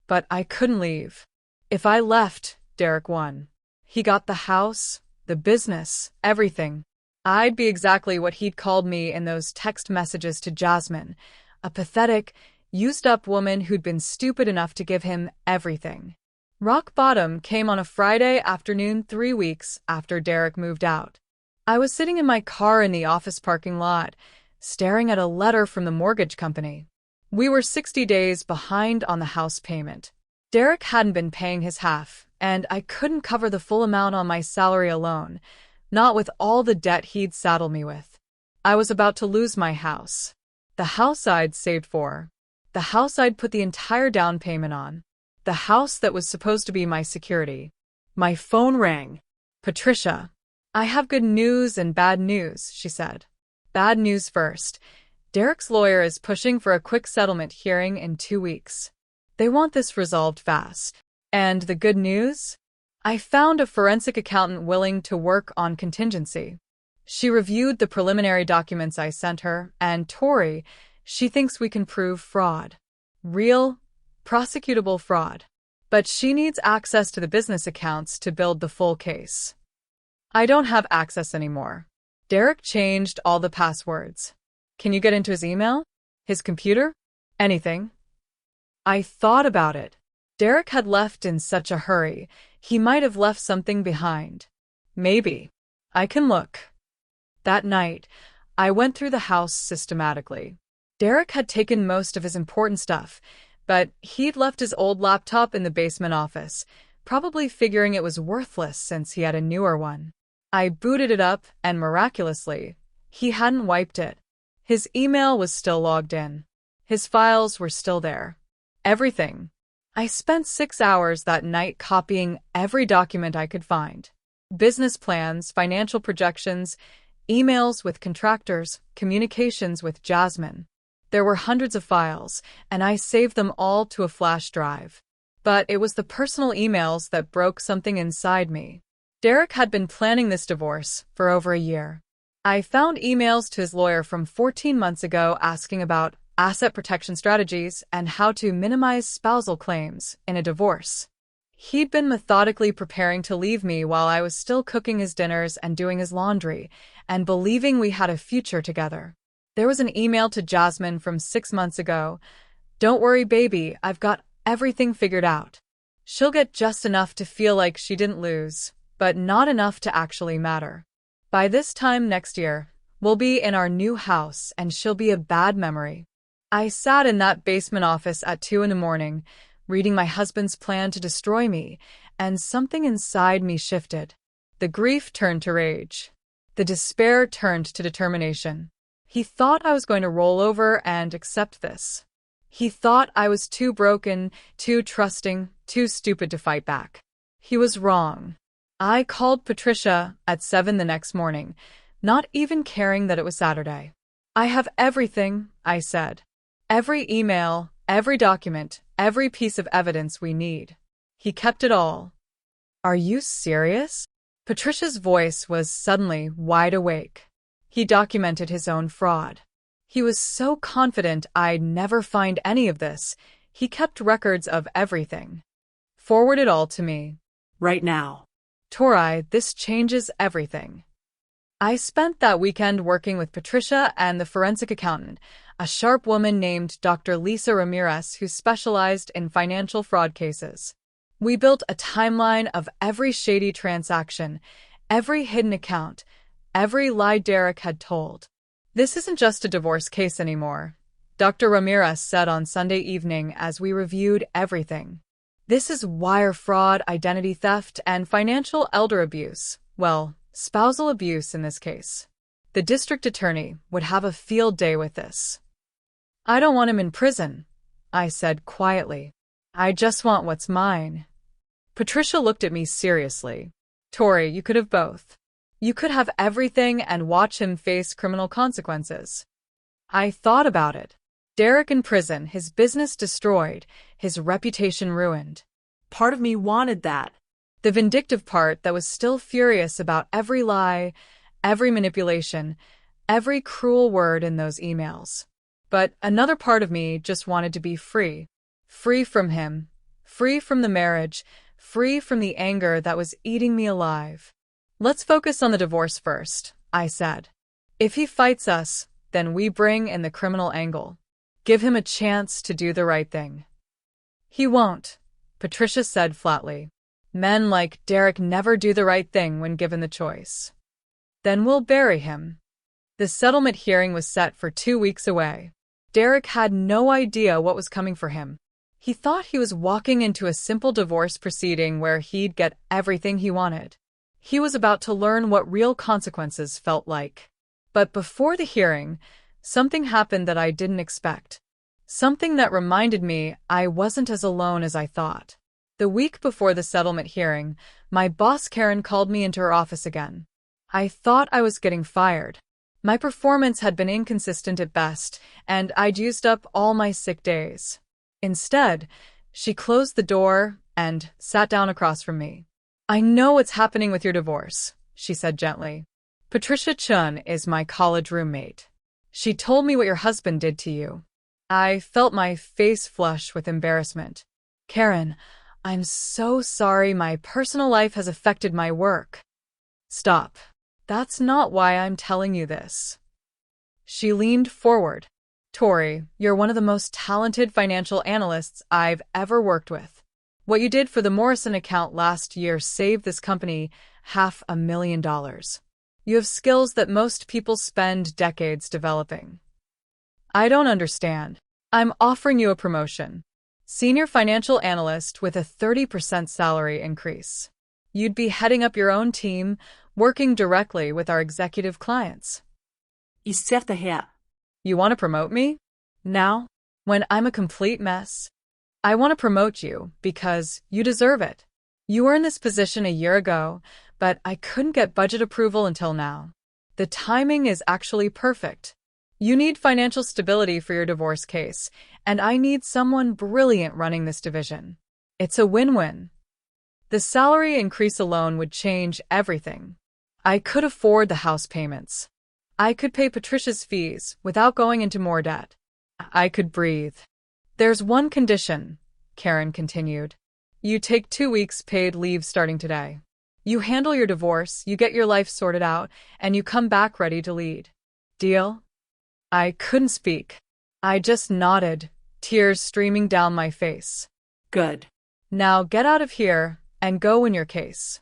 But I couldn't leave. If I left, Derek won. He got the house, the business, everything. I'd be exactly what he'd called me in those text messages to Jasmine, a pathetic, used-up woman who'd been stupid enough to give him everything. Rock bottom came on a Friday afternoon 3 weeks after Derek moved out. I was sitting in my car in the office parking lot, staring at a letter from the mortgage company. We were 60 days behind on the house payment. Derek hadn't been paying his half, and I couldn't cover the full amount on my salary alone, not with all the debt he'd saddled me with. I was about to lose my house. The house I'd saved for. The house I'd put the entire down payment on. The house that was supposed to be my security. My phone rang. "Patricia, I have good news and bad news," she said. Bad news first. Derek's lawyer is pushing for a quick settlement hearing in 2 weeks. They want this resolved fast. And the good news? I found a forensic accountant willing to work on contingency. She reviewed the preliminary documents I sent her, and Tori, she thinks we can prove fraud. Real, prosecutable fraud. But she needs access to the business accounts to build the full case. I don't have access anymore. Derek changed all the passwords. Can you get into his email? His computer? Anything? I thought about it. Derek had left in such a hurry, he might have left something behind. Maybe. I can look. That night, I went through the house systematically. Derek had taken most of his important stuff, But he'd left his old laptop in the basement office, probably figuring it was worthless since he had a newer one. I booted it up, and miraculously, he hadn't wiped it. His email was still logged in. His files were still there. Everything. I spent 6 hours that night copying every document I could find. Business plans, financial projections, emails with contractors, communications with Jasmine. There were hundreds of files, and I saved them all to a flash drive. But it was the personal emails that broke something inside me. Derek had been planning this divorce for over a year. I found emails to his lawyer from 14 months ago asking about asset protection strategies and how to minimize spousal claims in a divorce. He'd been methodically preparing to leave me while I was still cooking his dinners and doing his laundry, and believing we had a future together. There was an email to Jasmine from 6 months ago. "Don't worry, baby, I've got everything figured out. She'll get just enough to feel like she didn't lose, but not enough to actually matter. By this time next year, we'll be in our new house and she'll be a bad memory." I sat in that basement office at 2 in the morning, reading my husband's plan to destroy me, and something inside me shifted. The grief turned to rage. The despair turned to determination. He thought I was going to roll over and accept this. He thought I was too broken, too trusting, too stupid to fight back. He was wrong. I called Patricia at 7 the next morning, not even caring that it was Saturday. "I have everything," I said. "Every email, every document, every piece of evidence we need." He kept it all. "Are you serious?" Patricia's voice was suddenly wide awake. He documented his own fraud. He was so confident I'd never find any of this. He kept records of everything. "Forward it all to me." Right now. "Tori, this changes everything." I spent that weekend working with Patricia and the forensic accountant, a sharp woman named Dr. Lisa Ramirez who specialized in financial fraud cases. We built a timeline of every shady transaction, every hidden account, every lie Derek had told. "This isn't just a divorce case anymore," Dr. Ramirez said on Sunday evening as we reviewed everything. "This is wire fraud, identity theft, and financial elder abuse. Well, spousal abuse in this case. The district attorney would have a field day with this." "I don't want him in prison," I said quietly. "I just want what's mine." Patricia looked at me seriously. "Tori, you could have both. You could have everything and watch him face criminal consequences." I thought about it. Derek in prison, his business destroyed, his reputation ruined. Part of me wanted that. The vindictive part that was still furious about every lie, every manipulation, every cruel word in those emails. But another part of me just wanted to be free. Free from him. Free from the marriage. Free from the anger that was eating me alive. "Let's focus on the divorce first," I said. "If he fights us, then we bring in the criminal angle. Give him a chance to do the right thing." "He won't," Patricia said flatly. "Men like Derek never do the right thing when given the choice." "Then we'll bury him." The settlement hearing was set for 2 weeks away. Derek had no idea what was coming for him. He thought he was walking into a simple divorce proceeding where he'd get everything he wanted. He was about to learn what real consequences felt like. But before the hearing, something happened that I didn't expect. Something that reminded me I wasn't as alone as I thought. The week before the settlement hearing, my boss Karen called me into her office again. I thought I was getting fired. My performance had been inconsistent at best, and I'd used up all my sick days. Instead, she closed the door and sat down across from me. "I know what's happening with your divorce," she said gently. "Patricia Chun is my college roommate. She told me what your husband did to you." I felt my face flush with embarrassment. "Karen, I'm so sorry. My personal life has affected my work." "Stop. That's not why I'm telling you this." She leaned forward. "Tori, you're one of the most talented financial analysts I've ever worked with. What you did for the Morrison account last year saved this company $500,000. You have skills that most people spend decades developing." "I don't understand. I'm offering you a promotion." Senior financial analyst with a 30% salary increase. You'd be heading up your own team, working directly with our executive clients. I ser det her. You want to promote me? Now? When I'm a complete mess? I want to promote you because you deserve it. You were in this position a year ago, but I couldn't get budget approval until now. The timing is actually perfect. You need financial stability for your divorce case, and I need someone brilliant running this division. It's a win-win. The salary increase alone would change everything. I could afford the house payments. I could pay Patricia's fees without going into more debt. I could breathe. There's one condition, Karen continued. You take 2 weeks paid leave starting today. You handle your divorce, you get your life sorted out, and you come back ready to lead. Deal? I couldn't speak. I just nodded, tears streaming down my face. Good. Now get out of here and go win your case.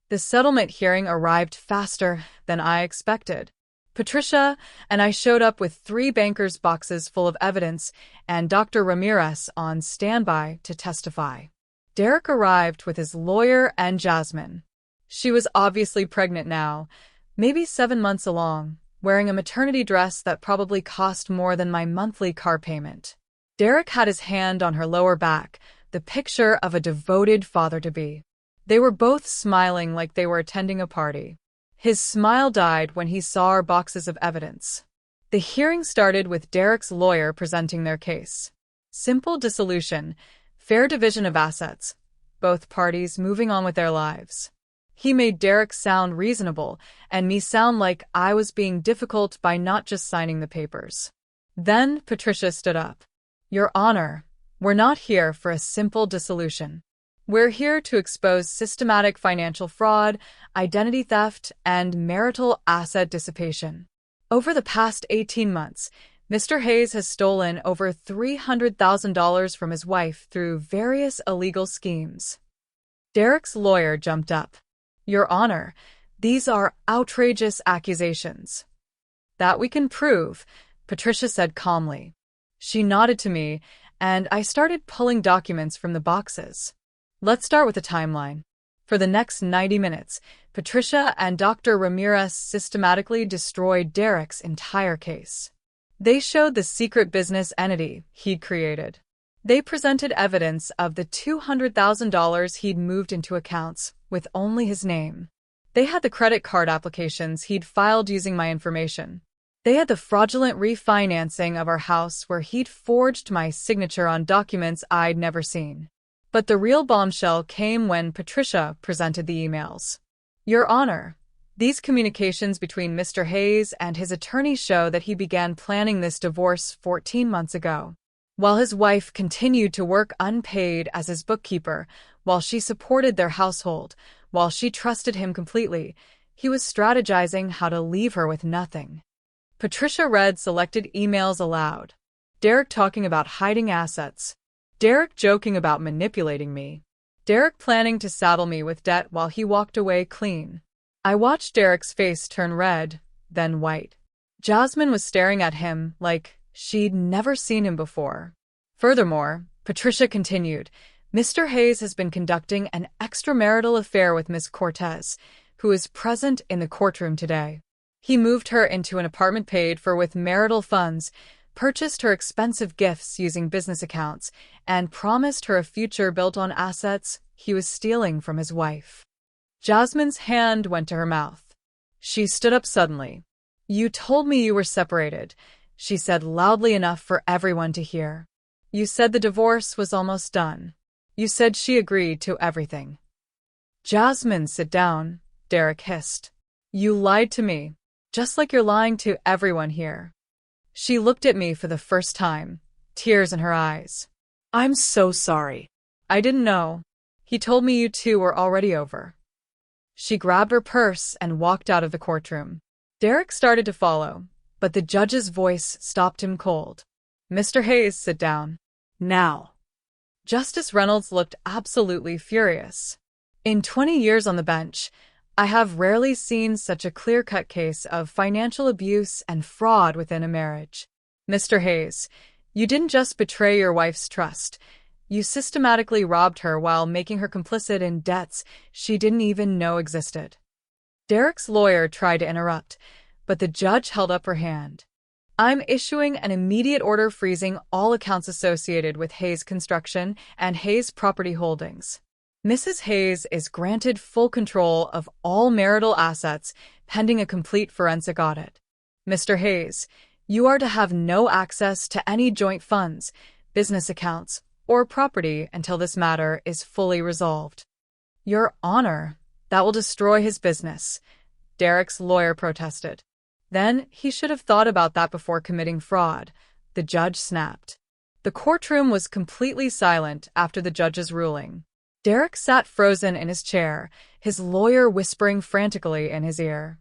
The settlement hearing arrived faster than I expected. Patricia and I showed up with 3 bankers' boxes full of evidence and Dr. Ramirez on standby to testify. Derek arrived with his lawyer and Jasmine. She was obviously pregnant now, maybe 7 months along, wearing a maternity dress that probably cost more than my monthly car payment. Derek had his hand on her lower back, the picture of a devoted father-to-be. They were both smiling like they were attending a party. His smile died when he saw our boxes of evidence. The hearing started with Derek's lawyer presenting their case. Simple dissolution, fair division of assets, both parties moving on with their lives. He made Derek sound reasonable and me sound like I was being difficult by not just signing the papers. Then Patricia stood up. Your Honor, we're not here for a simple dissolution. We're here to expose systematic financial fraud, identity theft, and marital asset dissipation. Over the past 18 months, Mr. Hayes has stolen over $300,000 from his wife through various illegal schemes. Derek's lawyer jumped up. Your Honor, these are outrageous accusations. That we can prove, Patricia said calmly. She nodded to me, and I started pulling documents from the boxes. Let's start with the timeline. For the next 90 minutes, Patricia and Dr. Ramirez systematically destroyed Derek's entire case. They showed the secret business entity he'd created. They presented evidence of the $200,000 he'd moved into accounts with only his name. They had the credit card applications he'd filed using my information. They had the fraudulent refinancing of our house where he'd forged my signature on documents I'd never seen. But the real bombshell came when Patricia presented the emails. Your Honor, these communications between Mr. Hayes and his attorney show that he began planning this divorce 14 months ago. While his wife continued to work unpaid as his bookkeeper, while she supported their household, while she trusted him completely, he was strategizing how to leave her with nothing. Patricia read selected emails aloud. Derek talking about hiding assets. Derek joking about manipulating me. Derek planning to saddle me with debt while he walked away clean. I watched Derek's face turn red, then white. Jasmine was staring at him like she'd never seen him before. Furthermore, Patricia continued, Mr. Hayes has been conducting an extramarital affair with Miss Cortez, who is present in the courtroom today. He moved her into an apartment paid for with marital funds, purchased her expensive gifts using business accounts, and promised her a future built on assets he was stealing from his wife. Jasmine's hand went to her mouth. She stood up suddenly. You told me you were separated, she said loudly enough for everyone to hear. You said the divorce was almost done. You said she agreed to everything. Jasmine, sit down, Derek hissed. You lied to me, just like you're lying to everyone here. She looked at me for the first time, tears in her eyes. I'm so sorry. I didn't know. He told me you two were already over. She grabbed her purse and walked out of the courtroom. Derek started to follow, but the judge's voice stopped him cold. Mr. Hayes, sit down. Now. Justice Reynolds looked absolutely furious. In 20 years on the bench, I have rarely seen such a clear-cut case of financial abuse and fraud within a marriage. Mr. Hayes, you didn't just betray your wife's trust. You systematically robbed her while making her complicit in debts she didn't even know existed. Derek's lawyer tried to interrupt, but the judge held up her hand. I'm issuing an immediate order freezing all accounts associated with Hayes Construction and Hayes Property Holdings. Mrs. Hayes is granted full control of all marital assets pending a complete forensic audit. Mr. Hayes, you are to have no access to any joint funds, business accounts, or property until this matter is fully resolved. Your Honor, that will destroy his business, Derek's lawyer protested. Then he should have thought about that before committing fraud, the judge snapped. The courtroom was completely silent after the judge's ruling. Derek sat frozen in his chair, his lawyer whispering frantically in his ear.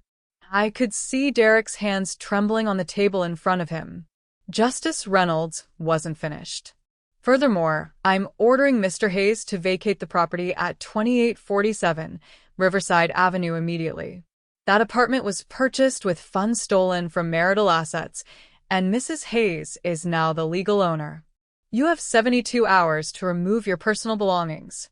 I could see Derek's hands trembling on the table in front of him. Justice Reynolds wasn't finished. Furthermore, I'm ordering Mr. Hayes to vacate the property at 2847 Riverside Avenue immediately. That apartment was purchased with funds stolen from marital assets, and Mrs. Hayes is now the legal owner. You have 72 hours to remove your personal belongings.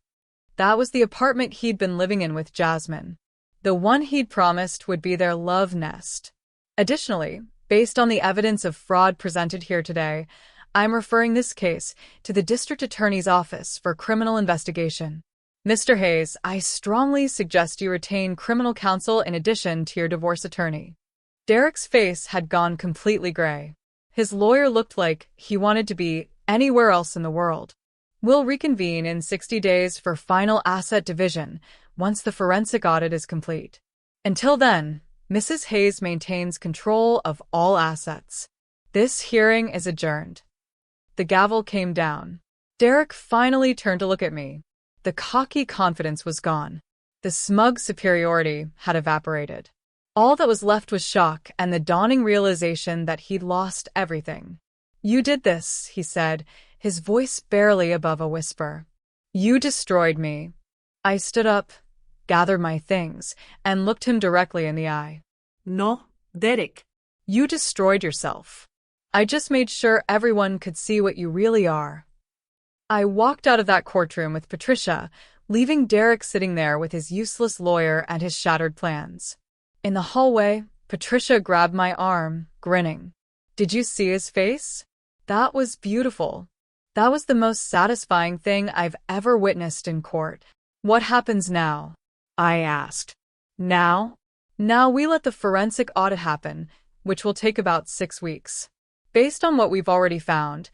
That was the apartment he'd been living in with Jasmine, the one he'd promised would be their love nest. Additionally, based on the evidence of fraud presented here today, I'm referring this case to the District Attorney's Office for criminal investigation. Mr. Hayes, I strongly suggest you retain criminal counsel in addition to your divorce attorney. Derek's face had gone completely gray. His lawyer looked like he wanted to be anywhere else in the world. We'll reconvene in 60 days for final asset division once the forensic audit is complete. Until then, Mrs. Hayes maintains control of all assets. This hearing is adjourned. The gavel came down. Derek finally turned to look at me. The cocky confidence was gone. The smug superiority had evaporated. All that was left was shock and the dawning realization that he'd lost everything. You did this, he said, his voice barely above a whisper. You destroyed me. I stood up, gathered my things, and looked him directly in the eye. No, Derek. You destroyed yourself. I just made sure everyone could see what you really are. I walked out of that courtroom with Patricia, leaving Derek sitting there with his useless lawyer and his shattered plans. In the hallway, Patricia grabbed my arm, grinning. Did you see his face? That was beautiful. That was the most satisfying thing I've ever witnessed in court. What happens now? I asked. Now? Now we let the forensic audit happen, which will take about 6 weeks. Based on what we've already found,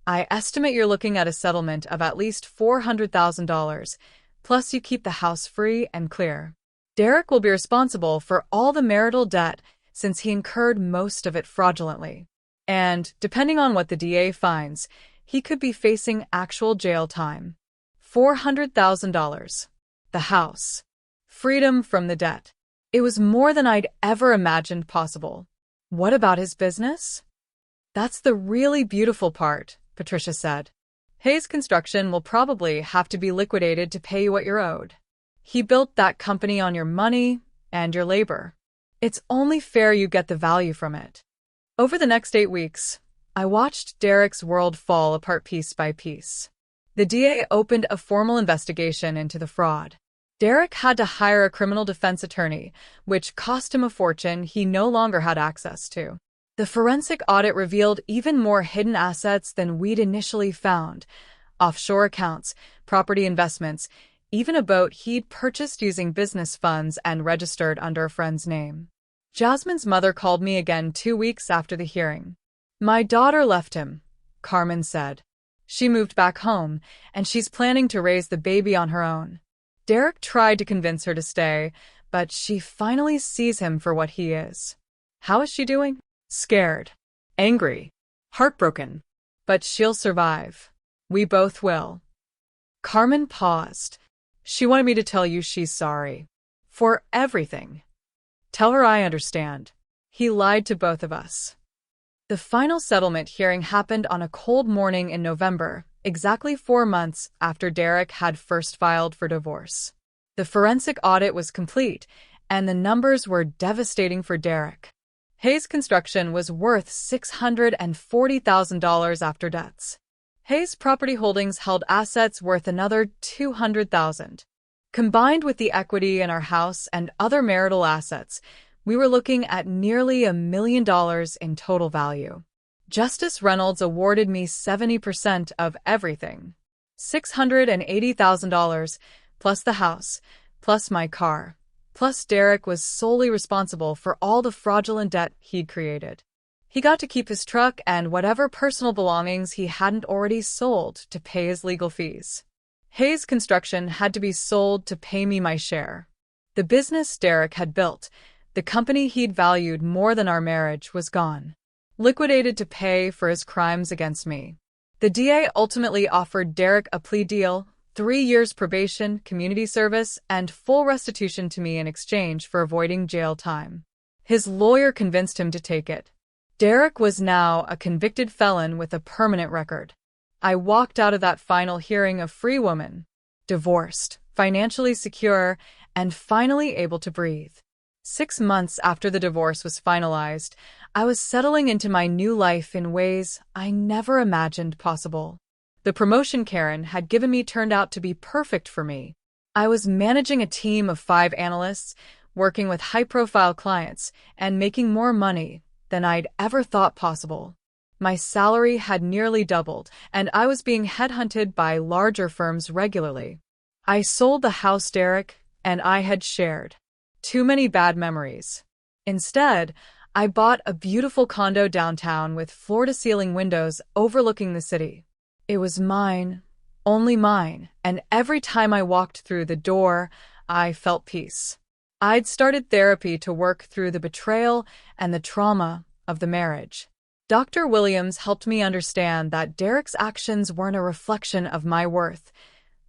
I estimate you're looking at a settlement of at least $400,000, plus you keep the house free and clear. Derek will be responsible for all the marital debt since he incurred most of it fraudulently. And, depending on what the DA finds, he could be facing actual jail time. $400,000. The house. Freedom from the debt. It was more than I'd ever imagined possible. What about his business? That's the really beautiful part, Patricia said. Hayes Construction will probably have to be liquidated to pay you what you're owed. He built that company on your money and your labor. It's only fair you get the value from it. Over the next 8 weeks, I watched Derek's world fall apart piece by piece. The DA opened a formal investigation into the fraud. Derek had to hire a criminal defense attorney, which cost him a fortune he no longer had access to. The forensic audit revealed even more hidden assets than we'd initially found. Offshore accounts, property investments, even a boat he'd purchased using business funds and registered under a friend's name. Jasmine's mother called me again 2 weeks after the hearing. My daughter left him, Carmen said. She moved back home, and she's planning to raise the baby on her own. Derek tried to convince her to stay, but she finally sees him for what he is. How is she doing? Scared, angry, heartbroken. But she'll survive. We both will. Carmen paused. She wanted me to tell you she's sorry. For everything. Tell her I understand. He lied to both of us. The final settlement hearing happened on a cold morning in November, exactly 4 months after Derek had first filed for divorce. The forensic audit was complete, and the numbers were devastating for Derek. Hayes Construction was worth $640,000 after debts. Hayes Property Holdings held assets worth another $200,000. Combined with the equity in our house and other marital assets, we were looking at nearly $1 million in total value. Justice Reynolds awarded me 70% of everything. $680,000, plus the house, plus my car. Plus Derek was solely responsible for all the fraudulent debt he'd created. He got to keep his truck and whatever personal belongings he hadn't already sold to pay his legal fees. Hayes Construction had to be sold to pay me my share. The business Derek had built, the company he'd valued more than our marriage, was gone. Liquidated to pay for his crimes against me. The DA ultimately offered Derek a plea deal, 3 years probation, community service, and full restitution to me in exchange for avoiding jail time. His lawyer convinced him to take it. Derek was now a convicted felon with a permanent record. I walked out of that final hearing a free woman, divorced, financially secure, and finally able to breathe. 6 months after the divorce was finalized, I was settling into my new life in ways I never imagined possible. The promotion Karen had given me turned out to be perfect for me. I was managing a team of 5 analysts, working with high-profile clients, and making more money than I'd ever thought possible. My salary had nearly doubled, and I was being headhunted by larger firms regularly. I sold the house Derek and I had shared. Too many bad memories. Instead, I bought a beautiful condo downtown with floor-to-ceiling windows overlooking the city. It was mine, only mine, and every time I walked through the door, I felt peace. I'd started therapy to work through the betrayal and the trauma of the marriage. Dr. Williams helped me understand that Derek's actions weren't a reflection of my worth.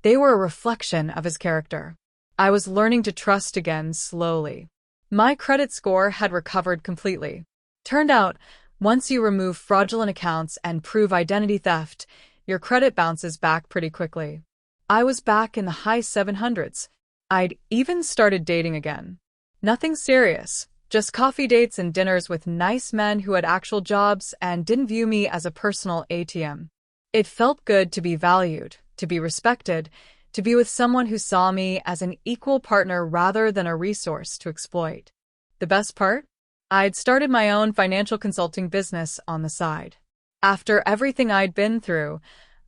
They were a reflection of his character. I was learning to trust again slowly. My credit score had recovered completely. Turned out, once you remove fraudulent accounts and prove identity theft, your credit bounces back pretty quickly. I was back in the high 700s. I'd even started dating again. Nothing serious, just coffee dates and dinners with nice men who had actual jobs and didn't view me as a personal ATM. It felt good to be valued, to be respected, to be with someone who saw me as an equal partner rather than a resource to exploit. The best part? I'd started my own financial consulting business on the side. After everything I'd been through,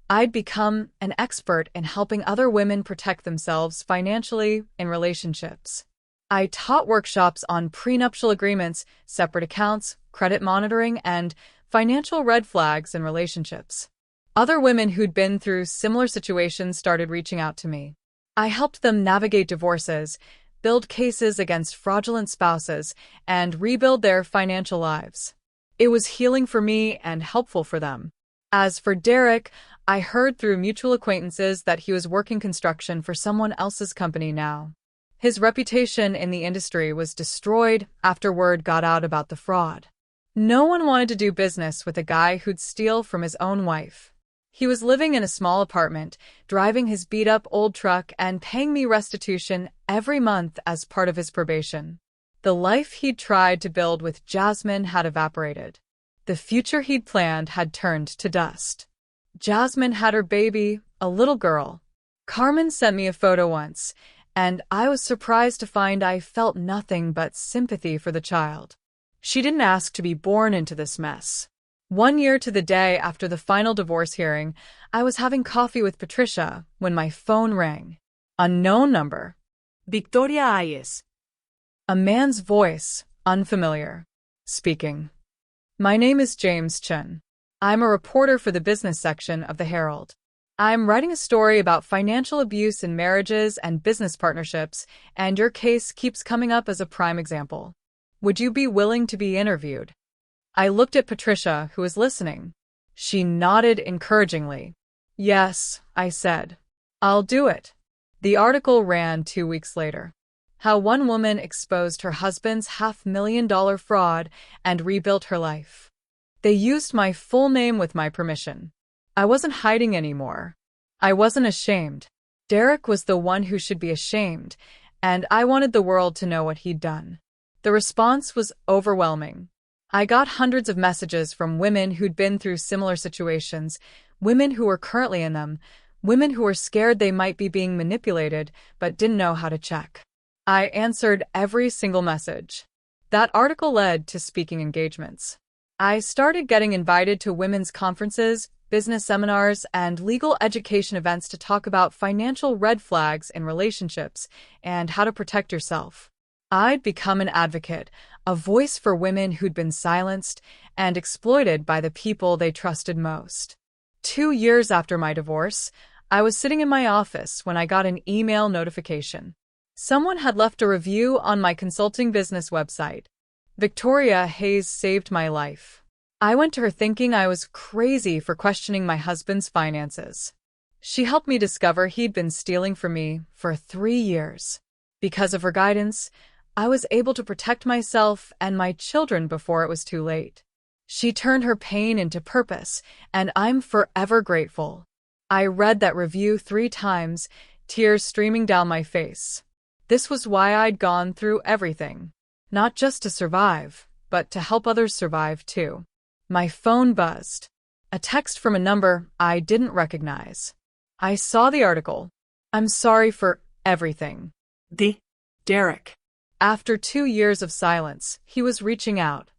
I'd become an expert in helping other women protect themselves financially in relationships. I taught workshops on prenuptial agreements, separate accounts, credit monitoring, and financial red flags in relationships. Other women who'd been through similar situations started reaching out to me. I helped them navigate divorces, build cases against fraudulent spouses, and rebuild their financial lives. It was healing for me and helpful for them. As for Derek, I heard through mutual acquaintances that he was working construction for someone else's company now. His reputation in the industry was destroyed after word got out about the fraud. No one wanted to do business with a guy who'd steal from his own wife. He was living in a small apartment, driving his beat-up old truck and paying me restitution every month as part of his probation. The life he'd tried to build with Jasmine had evaporated. The future he'd planned had turned to dust. Jasmine had her baby, a little girl. Carmen sent me a photo once, and I was surprised to find I felt nothing but sympathy for the child. She didn't ask to be born into this mess. 1 year to the day after the final divorce hearing, I was having coffee with Patricia when my phone rang. Unknown number. Victoria Ayes. A man's voice, unfamiliar. Speaking. My name is James Chen. I'm a reporter for the business section of the Herald. I'm writing a story about financial abuse in marriages and business partnerships, and your case keeps coming up as a prime example. Would you be willing to be interviewed? I looked at Patricia, who was listening. She nodded encouragingly. Yes, I said. I'll do it. The article ran 2 weeks later. How one woman exposed her husband's $500,000 fraud and rebuilt her life. They used my full name with my permission. I wasn't hiding anymore. I wasn't ashamed. Derek was the one who should be ashamed, and I wanted the world to know what he'd done. The response was overwhelming. I got hundreds of messages from women who'd been through similar situations, women who were currently in them, women who were scared they might be being manipulated but didn't know how to check. I answered every single message. That article led to speaking engagements. I started getting invited to women's conferences, business seminars, and legal education events to talk about financial red flags in relationships and how to protect yourself. I'd become an advocate, a voice for women who'd been silenced and exploited by the people they trusted most. 2 years after my divorce, I was sitting in my office when I got an email notification. Someone had left a review on my consulting business website. Victoria Hayes saved my life. I went to her thinking I was crazy for questioning my husband's finances. She helped me discover he'd been stealing from me for 3 years. Because of her guidance, I was able to protect myself and my children before it was too late. She turned her pain into purpose, and I'm forever grateful. I read that review 3 times, tears streaming down my face. This was why I'd gone through everything. Not just to survive, but to help others survive too. My phone buzzed. A text from a number I didn't recognize. I saw the article. I'm sorry for everything. Derek. After 2 years of silence, he was reaching out.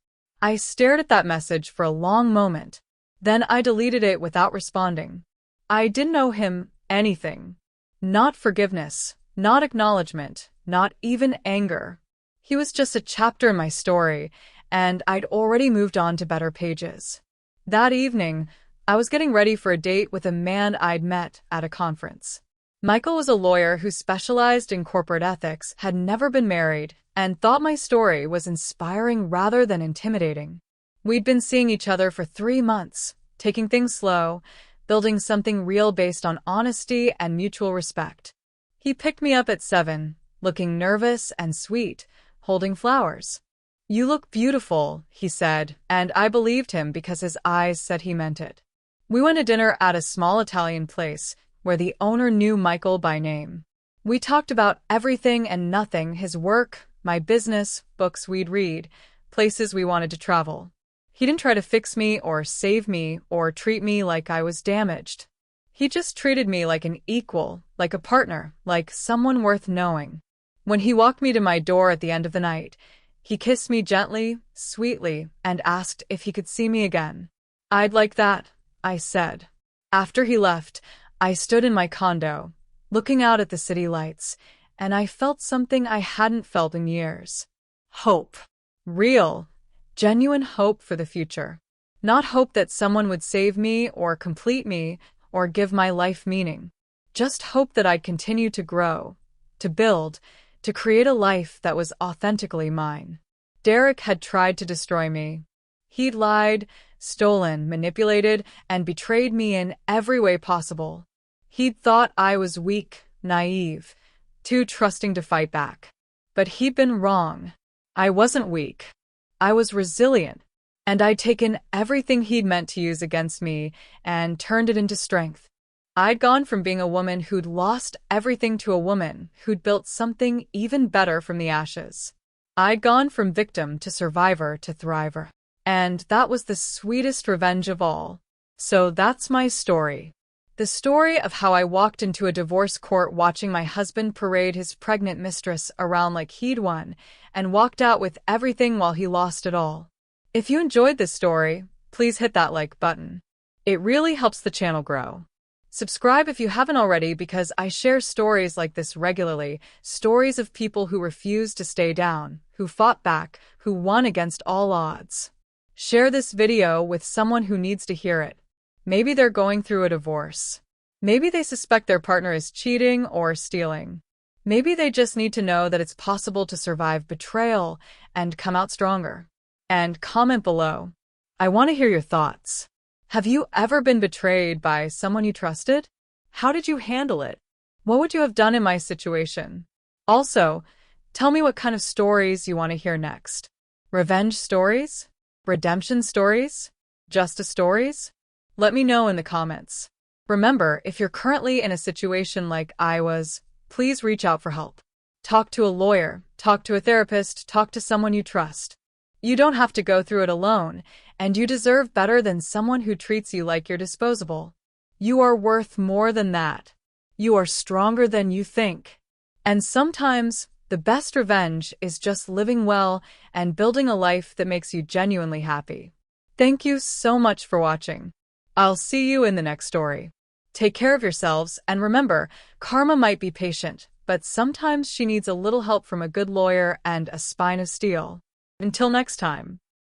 I stared at that message for a long moment. Then I deleted it without responding. I didn't owe him anything. Not forgiveness, not acknowledgement, not even anger. He was just a chapter in my story, and I'd already moved on to better pages. That evening, I was getting ready for a date with a man I'd met at a conference. Michael was a lawyer who specialized in corporate ethics, had never been married, and thought my story was inspiring rather than intimidating. We'd been seeing each other for 3 months, taking things slow, building something real based on honesty and mutual respect. He picked me up at 7, looking nervous and sweet, holding flowers. "You look beautiful," he said, and I believed him because his eyes said he meant it. We went to dinner at a small Italian place where the owner knew Michael by name. We talked about everything and nothing: his work, my business, books we'd read, places we wanted to travel. He didn't try to fix me or save me or treat me like I was damaged. He just treated me like an equal, like a partner, like someone worth knowing. When he walked me to my door at the end of the night, he kissed me gently, sweetly, and asked if he could see me again. "I'd like that," I said. After he left, I stood in my condo, looking out at the city lights, and I felt something I hadn't felt in years. Hope. Real, genuine hope for the future. Not hope that someone would save me or complete me or give my life meaning. Just hope that I'd continue to grow, to build, to create a life that was authentically mine. Derek had tried to destroy me. He'd lied, stolen, manipulated, and betrayed me in every way possible. He'd thought I was weak, naive, too trusting to fight back. But he'd been wrong. I wasn't weak. I was resilient, and I'd taken everything he'd meant to use against me and turned it into strength. I'd gone from being a woman who'd lost everything to a woman who'd built something even better from the ashes. I'd gone from victim to survivor to thriver. And that was the sweetest revenge of all. So that's my story. The story of how I walked into a divorce court watching my husband parade his pregnant mistress around like he'd won, and walked out with everything while he lost it all. If you enjoyed this story, please hit that like button. It really helps the channel grow. Subscribe if you haven't already, because I share stories like this regularly, stories of people who refused to stay down, who fought back, who won against all odds. Share this video with someone who needs to hear it. Maybe they're going through a divorce. Maybe they suspect their partner is cheating or stealing. Maybe they just need to know that it's possible to survive betrayal and come out stronger. And comment below. I want to hear your thoughts. Have you ever been betrayed by someone you trusted? How did you handle it? What would you have done in my situation? Also, tell me what kind of stories you want to hear next. Revenge stories? Redemption stories? Justice stories? Let me know in the comments. Remember, if you're currently in a situation like I was, please reach out for help. Talk to a lawyer, talk to a therapist, talk to someone you trust. You don't have to go through it alone, and you deserve better than someone who treats you like you're disposable. You are worth more than that. You are stronger than you think. And sometimes, the best revenge is just living well and building a life that makes you genuinely happy. Thank you so much for watching. I'll see you in the next story. Take care of yourselves, and remember, karma might be patient, but sometimes she needs a little help from a good lawyer and a spine of steel. Until next time.